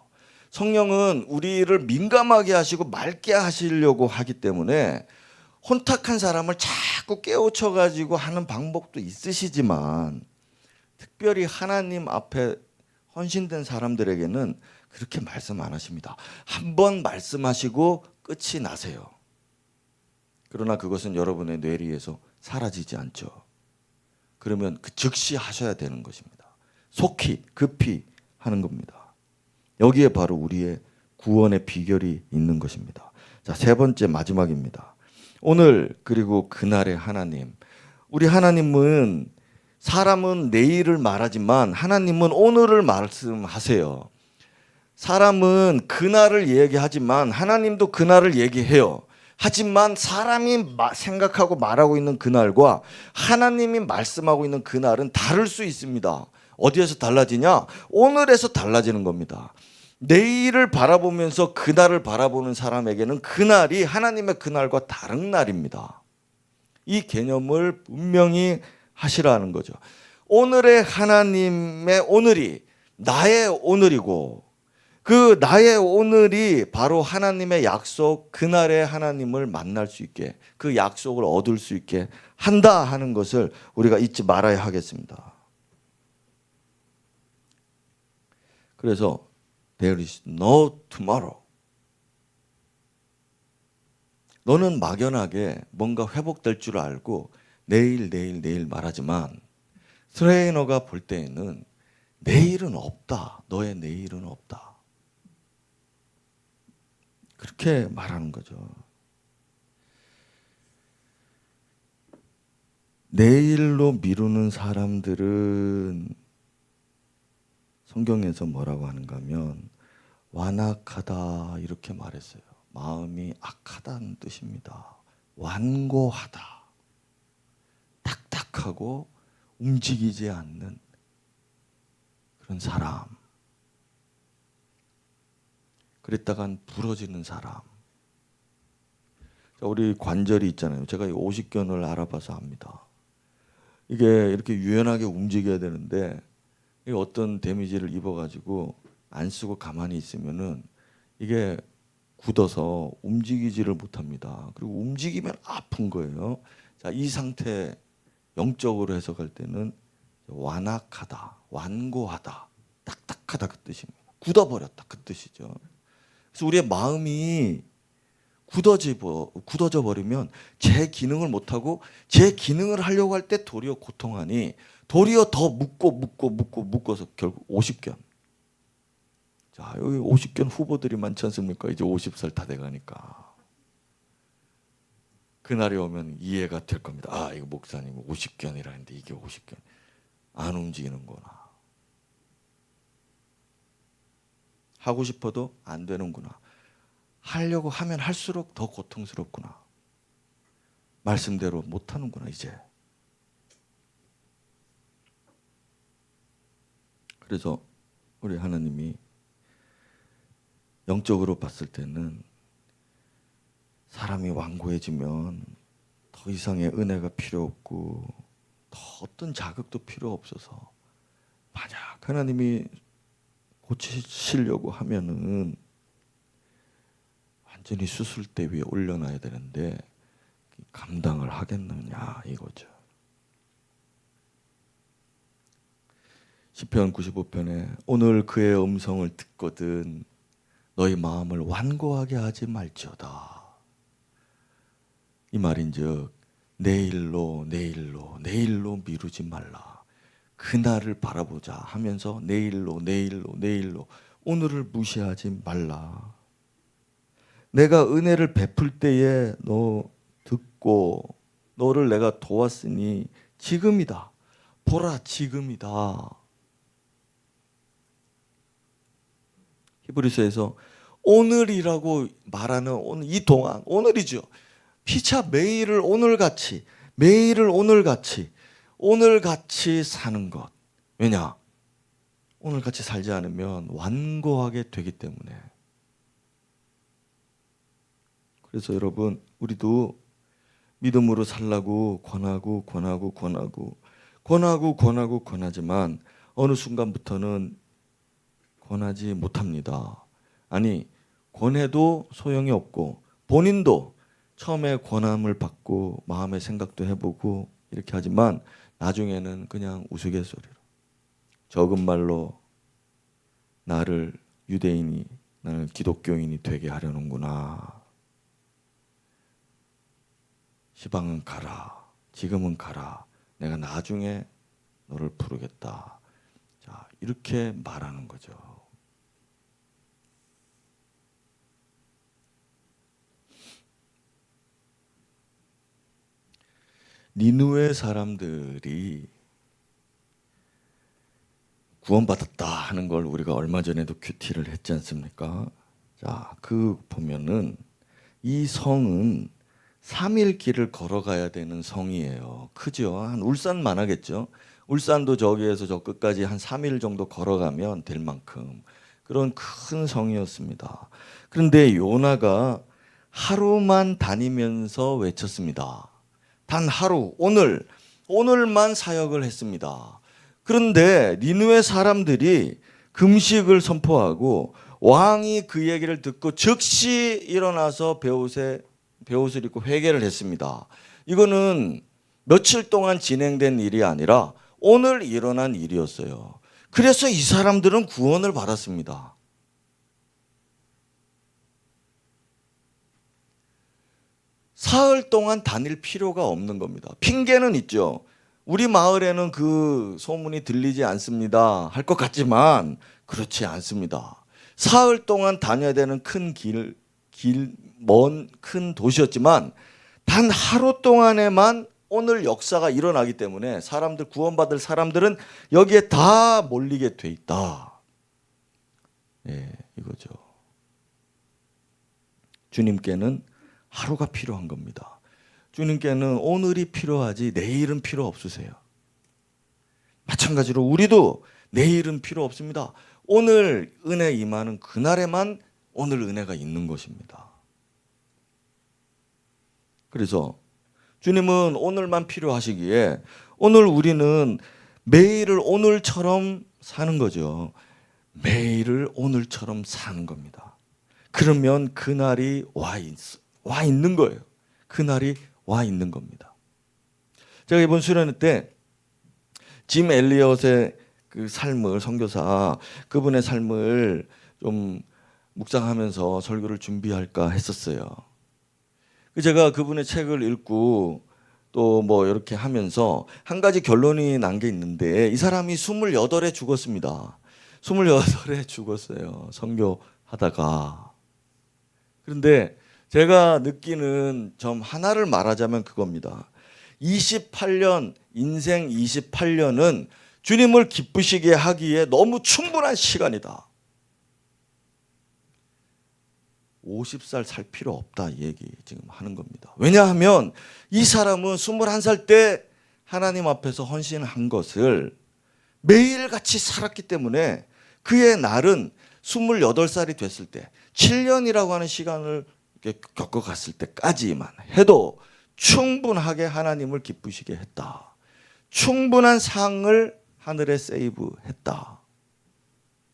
성령은 우리를 민감하게 하시고 맑게 하시려고 하기 때문에 혼탁한 사람을 자꾸 깨우쳐가지고 하는 방법도 있으시지만 특별히 하나님 앞에 헌신된 사람들에게는 그렇게 말씀 안 하십니다. 한 번 말씀하시고 끝이 나세요. 그러나 그것은 여러분의 뇌리에서 사라지지 않죠. 그러면 그 즉시 하셔야 되는 것입니다. 속히 급히 하는 겁니다. 여기에 바로 우리의 구원의 비결이 있는 것입니다. 자, 세 번째 마지막입니다. 오늘 그리고 그날의 하나님. 우리 하나님은 사람은 내일을 말하지만 하나님은 오늘을 말씀하세요. 사람은 그날을 얘기하지만 하나님도 그날을 얘기해요. 하지만 사람이 생각하고 말하고 있는 그날과 하나님이 말씀하고 있는 그날은 다를 수 있습니다. 어디에서 달라지냐? 오늘에서 달라지는 겁니다. 내일을 바라보면서 그날을 바라보는 사람에게는 그날이 하나님의 그날과 다른 날입니다. 이 개념을 분명히 하시라는 거죠. 오늘의 하나님의 오늘이 나의 오늘이고 그 나의 오늘이 바로 하나님의 약속, 그날의 하나님을 만날 수 있게, 그 약속을 얻을 수 있게 한다 하는 것을 우리가 잊지 말아야 하겠습니다. 그래서 there is no tomorrow. 너는 막연하게 뭔가 회복될 줄 알고 내일 말하지만 트레이너가 볼 때에는 내일은 없다. 너의 내일은 없다. 그렇게 말하는 거죠. 내일로 미루는 사람들은 성경에서 뭐라고 하는가 하면 완악하다 이렇게 말했어요. 마음이 악하다는 뜻입니다. 완고하다. 딱딱하고 움직이지 않는 그런 사람. 그랬다간 부러지는 사람. 우리 관절이 있잖아요. 제가 이 오십견을 알아봐서 압니다. 이게 이렇게 유연하게 움직여야 되는데 이게 어떤 데미지를 입어가지고 안 쓰고 가만히 있으면은 이게 굳어서 움직이지를 못합니다. 그리고 움직이면 아픈 거예요. 자, 이 상태 영적으로 해석할 때는 완악하다, 완고하다, 딱딱하다 그 뜻입니다. 굳어버렸다 그 뜻이죠. 그래서 우리의 마음이 굳어져 버리면 제 기능을 못하고 제 기능을 하려고 할 때 도리어 고통하니 도리어 더 묶어서 결국 50견. 자, 여기 50견 후보들이 많지 않습니까? 이제 50살 다 돼가니까. 그날이 오면 이해가 될 겁니다. 아, 이거 목사님 50견이라는데 이게 50견. 안 움직이는구나. 하고 싶어도 안 되는구나. 하려고 하면 할수록 더 고통스럽구나. 말씀대로 못 하는구나, 이제. 그래서 우리 하나님이 영적으로 봤을 때는 사람이 완고해지면 더 이상의 은혜가 필요 없고 더 어떤 자극도 필요 없어서 만약 하나님이 고치시려고 하면은 완전히 수술대 위에 올려놔야 되는데 감당을 하겠느냐 이거죠. 시편 95편에 오늘 그의 음성을 듣거든 너희 마음을 완고하게 하지 말지어다. 이 말인즉 내일로 미루지 말라. 그날을 바라보자 하면서 내일로 오늘을 무시하지 말라. 내가 은혜를 베풀 때에 너 듣고 너를 내가 도왔으니 지금이다. 보라 지금이다. 히브리서에서 오늘이라고 말하는 오늘 이 동안 오늘이죠. 피차 매일을 오늘같이 사는 것. 왜냐? 오늘 같이 살지 않으면 완고하게 되기 때문에. 그래서 여러분, 우리도 믿음으로 살라고 권하지만 어느 순간부터는 권하지 못합니다. 아니, 권해도 소용이 없고 본인도 처음에 권함을 받고 마음의 생각도 해보고 이렇게 하지만 나중에는 그냥 우스갯소리로, 적은 말로 나를 유대인이, 나는 기독교인이 되게 하려는구나. 시방은 가라. 지금은 가라. 내가 나중에 너를 부르겠다. 자, 이렇게 말하는 거죠. 니느웨 사람들이 구원받았다 하는 걸 우리가 얼마 전에도 큐티를 했지 않습니까? 자, 보면은 이 성은 3일 길을 걸어가야 되는 성이에요. 크죠? 한 울산만 하겠죠? 울산도 저기에서 저 끝까지 한 3일 정도 걸어가면 될 만큼 그런 큰 성이었습니다. 그런데 요나가 하루만 다니면서 외쳤습니다. 단 하루, 오늘만 사역을 했습니다. 그런데 니느웨 사람들이 금식을 선포하고 왕이 그 얘기를 듣고 즉시 일어나서 베옷을 입고 회개를 했습니다. 이거는 며칠 동안 진행된 일이 아니라 오늘 일어난 일이었어요. 그래서 이 사람들은 구원을 받았습니다. 사흘 동안 다닐 필요가 없는 겁니다. 핑계는 있죠. 우리 마을에는 그 소문이 들리지 않습니다. 할 것 같지만 그렇지 않습니다. 사흘 동안 다녀야 되는 먼 큰 도시였지만 단 하루 동안에만 오늘 역사가 일어나기 때문에 구원받을 사람들은 여기에 다 몰리게 돼 있다. 예, 이거죠. 주님께는 하루가 필요한 겁니다. 주님께는 오늘이 필요하지 내일은 필요 없으세요. 마찬가지로 우리도 내일은 필요 없습니다. 오늘 은혜 임하는 그날에만 오늘 은혜가 있는 것입니다. 그래서 주님은 오늘만 필요하시기에 오늘 우리는 매일을 오늘처럼 사는 거죠. 매일을 오늘처럼 사는 겁니다. 그러면 그날이 와 있는 거예요. 그날이 와 있는 겁니다. 제가 이번 수련회 때 짐 엘리엇의 그 삶을, 선교사 그분의 삶을 좀 묵상하면서 설교를 준비할까 했었어요. 제가 그분의 책을 읽고 또 뭐 이렇게 하면서 한 가지 결론이 난 게 있는데, 이 사람이 28에 죽었습니다. 28에 죽었어요. 선교하다가. 그런데 제가 느끼는 점 하나를 말하자면 그겁니다. 28년, 인생 28년은 주님을 기쁘시게 하기에 너무 충분한 시간이다. 50살 살 필요 없다, 이 얘기 지금 하는 겁니다. 왜냐하면 이 사람은 21살 때 하나님 앞에서 헌신한 것을 매일같이 살았기 때문에 그의 날은 28살이 됐을 때 7년이라고 하는 시간을 겪어갔을 때까지만 해도 충분하게 하나님을 기쁘시게 했다. 충분한 상을 하늘에 세이브했다.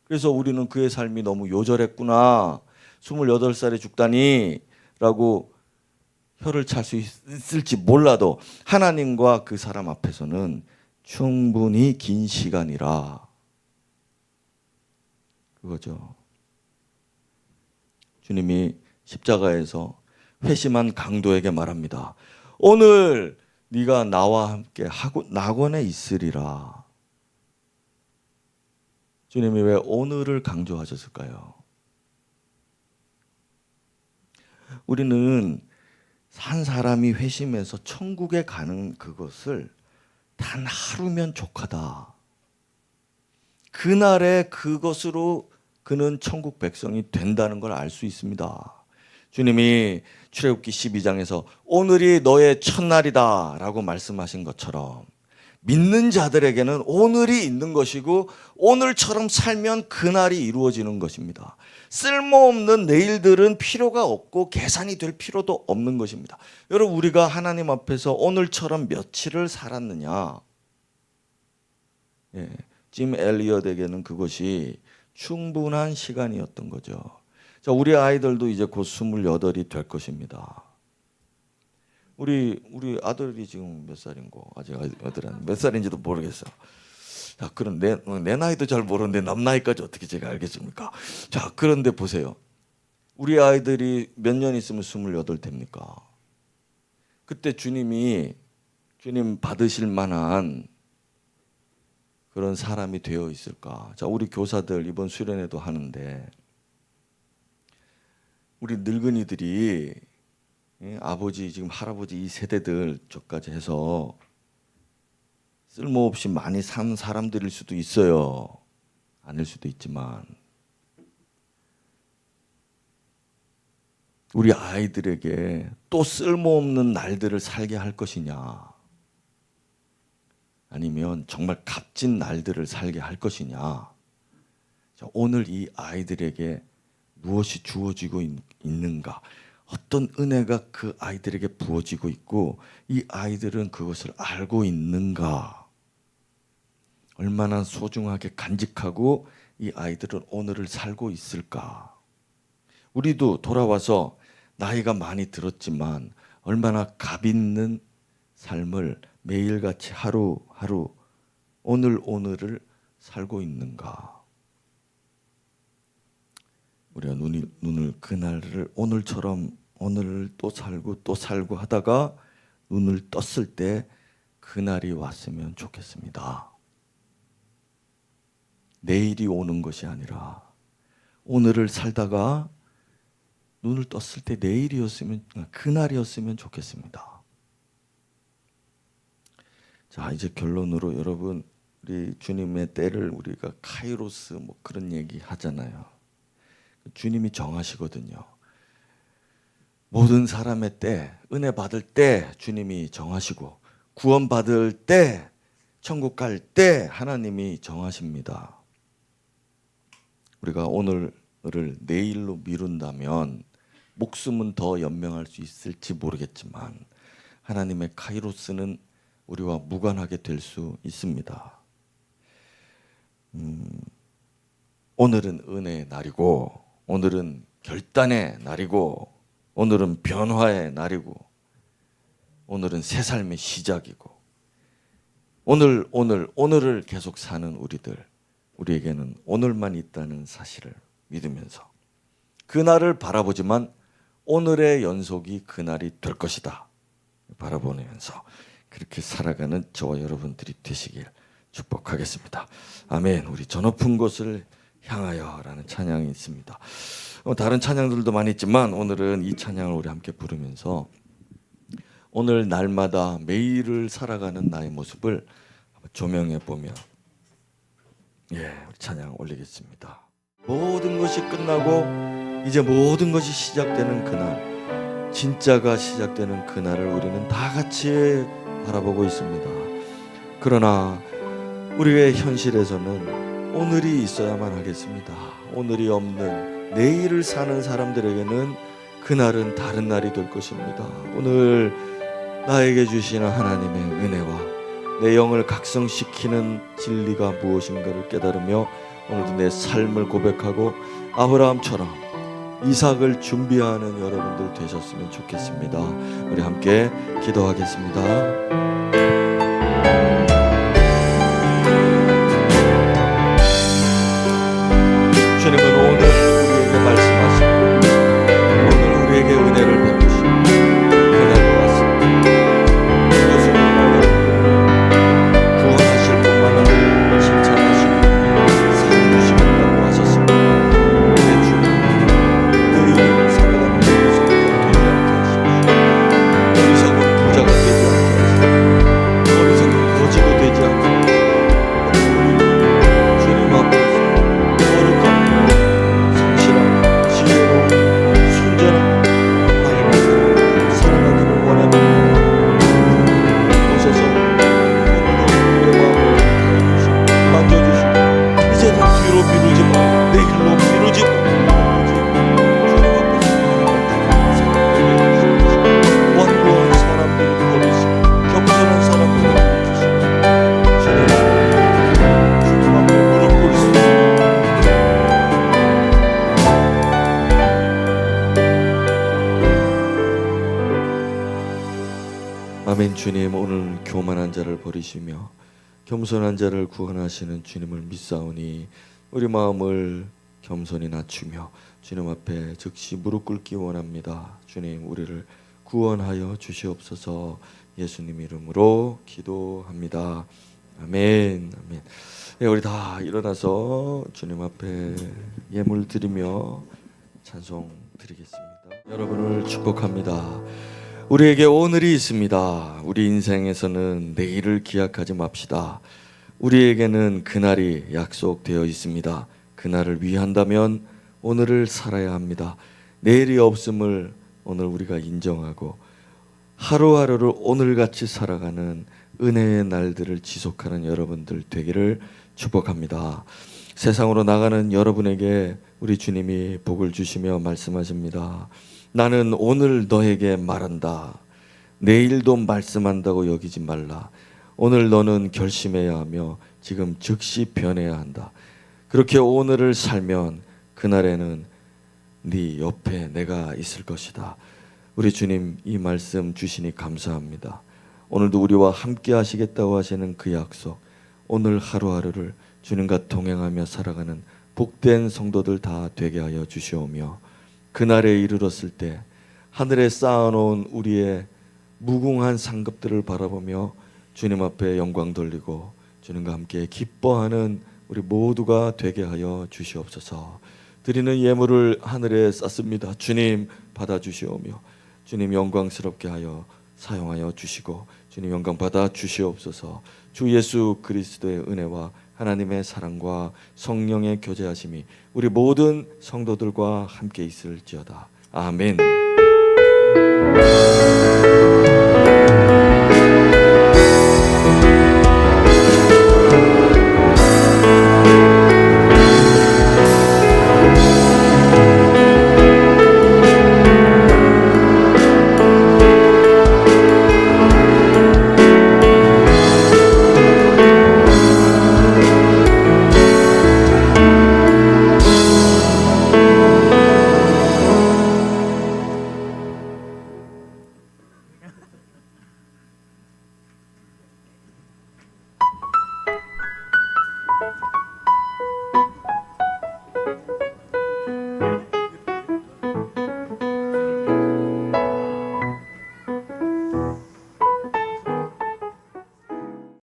그래서 우리는 그의 삶이 너무 요절했구나, 28살에 죽다니 라고 혀를 찰 수 있을지 몰라도 하나님과 그 사람 앞에서는 충분히 긴 시간이라, 그거죠. 주님이 십자가에서 회심한 강도에게 말합니다. 오늘 네가 나와 함께 낙원에 있으리라. 주님이 왜 오늘을 강조하셨을까요? 우리는 한 사람이 회심해서 천국에 가는 그것을 단 하루면 족하다. 그날에 그것으로 그는 천국 백성이 된다는 걸 알 수 있습니다. 주님이 출애굽기 12장에서 오늘이 너의 첫날이다 라고 말씀하신 것처럼 믿는 자들에게는 오늘이 있는 것이고 오늘처럼 살면 그날이 이루어지는 것입니다. 쓸모없는 내일들은 필요가 없고 계산이 될 필요도 없는 것입니다. 여러분, 우리가 하나님 앞에서 오늘처럼 며칠을 살았느냐? 짐 엘리엇에게는 그것이 충분한 시간이었던 거죠. 자, 우리 아이들도 이제 곧 28이 될 것입니다. 우리 아들이 지금 몇 살인고, 아직 아들은 몇 살인지도 모르겠어. 자, 그럼 내 나이도 잘 모르는데 남 나이까지 어떻게 제가 알겠습니까? 자, 그런데 보세요. 우리 아이들이 몇 년 있으면 28 됩니까? 그때 주님 받으실 만한 그런 사람이 되어 있을까? 자, 우리 교사들 이번 수련회도 하는데 우리 늙은이들이 아버지, 지금 할아버지 이 세대들 저까지 해서 쓸모없이 많이 산 사람들일 수도 있어요. 아닐 수도 있지만 우리 아이들에게 또 쓸모없는 날들을 살게 할 것이냐, 아니면 정말 값진 날들을 살게 할 것이냐. 자, 오늘 이 아이들에게 무엇이 주어지고 있는가, 어떤 은혜가 그 아이들에게 부어지고 있고 이 아이들은 그것을 알고 있는가, 얼마나 소중하게 간직하고 이 아이들은 오늘을 살고 있을까. 우리도 돌아와서 나이가 많이 들었지만 얼마나 값 있는 삶을 매일같이 하루하루 오늘을 살고 있는가. 우리가 눈을 그날을 오늘처럼 오늘을 또 살고 하다가 눈을 떴을 때 그날이 왔으면 좋겠습니다. 내일이 오는 것이 아니라 오늘을 살다가 눈을 떴을 때 내일이었으면, 그날이었으면 좋겠습니다. 자, 이제 결론으로 여러분, 우리 주님의 때를 우리가 카이로스 뭐 그런 얘기 하잖아요. 주님이 정하시거든요. 모든 사람의 때, 은혜 받을 때 주님이 정하시고 구원 받을 때, 천국 갈 때 하나님이 정하십니다. 우리가 오늘을 내일로 미룬다면 목숨은 더 연명할 수 있을지 모르겠지만 하나님의 카이로스는 우리와 무관하게 될 수 있습니다. 오늘은 은혜의 날이고, 오늘은 결단의 날이고, 오늘은 변화의 날이고, 오늘은 새 삶의 시작이고, 오늘을 계속 사는 우리에게는 오늘만 있다는 사실을 믿으면서 그날을 바라보지만 오늘의 연속이 그날이 될 것이다 바라보면서 그렇게 살아가는 저와 여러분들이 되시길 축복하겠습니다. 아멘. 우리 저 높은 곳을 향하여라는 찬양이 있습니다. 다른 찬양들도 많이 있지만 오늘은 이 찬양을 우리 함께 부르면서 오늘 날마다 매일을 살아가는 나의 모습을 조명해 보며 우리 찬양 올리겠습니다. 모든 것이 끝나고 이제 모든 것이 시작되는 그날, 진짜가 시작되는 그날을 우리는 다 같이 바라보고 있습니다. 그러나 우리의 현실에서는 오늘이 있어야만 하겠습니다. 오늘이 없는 내일을 사는 사람들에게는 그날은 다른 날이 될 것입니다. 오늘 나에게 주시는 하나님의 은혜와 내 영을 각성시키는 진리가 무엇인가를 깨달으며 오늘도 내 삶을 고백하고 아브라함처럼 이삭을 준비하는 여러분들 되셨으면 좋겠습니다. 우리 함께 기도하겠습니다. 주님은 오늘 우리에게 말씀하시고 오늘 우리에게 은혜를 베푸시고 그날이 왔습니다. 이것은 오늘 구원하실 뿐만 아니라 칭찬하시고 살려주시겠다고 하셨습니다. 내 주님, 늘 살아가는 어리석은 되지 않게 하십시오. 어리석은 부자가 되지 않게 하십시오. 어리석은 거지 아멘. 주님, 오늘 교만한 자를 버리시며 겸손한 자를 구원하시는 주님을 믿사오니 우리 마음을 겸손히 낮추며 주님 앞에 즉시 무릎 꿇기 원합니다. 주님, 우리를 구원하여 주시옵소서. 예수님 이름으로 기도합니다. 아멘. 아멘. 네, 우리 다 일어나서 주님 앞에 예물 드리며 찬송 드리겠습니다. 여러분을 축복합니다. 우리에게 오늘이 있습니다. 우리 인생에서는 내일을 기약하지 맙시다. 우리에게는 그날이 약속되어 있습니다. 그날을 위한다면 오늘을 살아야 합니다. 내일이 없음을 오늘 우리가 인정하고 하루하루를 오늘같이 살아가는 은혜의 날들을 지속하는 여러분들 되기를 축복합니다. 세상으로 나가는 여러분에게 우리 주님이 복을 주시며 말씀하십니다. 나는 오늘 너에게 말한다. 내일도 말씀한다고 여기지 말라. 오늘 너는 결심해야 하며 지금 즉시 변해야 한다. 그렇게 오늘을 살면 그날에는 네 옆에 내가 있을 것이다. 우리 주님 이 말씀 주시니 감사합니다. 오늘도 우리와 함께 하시겠다고 하시는 그 약속, 오늘 하루하루를 주님과 동행하며 살아가는 복된 성도들 다 되게 하여 주시오며 그날에 이르렀을 때 하늘에 쌓아놓은 우리의 무궁한 상급들을 바라보며 주님 앞에 영광 돌리고 주님과 함께 기뻐하는 우리 모두가 되게 하여 주시옵소서. 드리는 예물을 하늘에 쌓습니다. 주님 받아주시오며 주님 영광스럽게 하여 사용하여 주시고 주님 영광 받아 주시옵소서. 주 예수 그리스도의 은혜와 하나님의 사랑과 성령의 교제하심이 우리 모든 성도들과 함께 있을지어다. 아멘.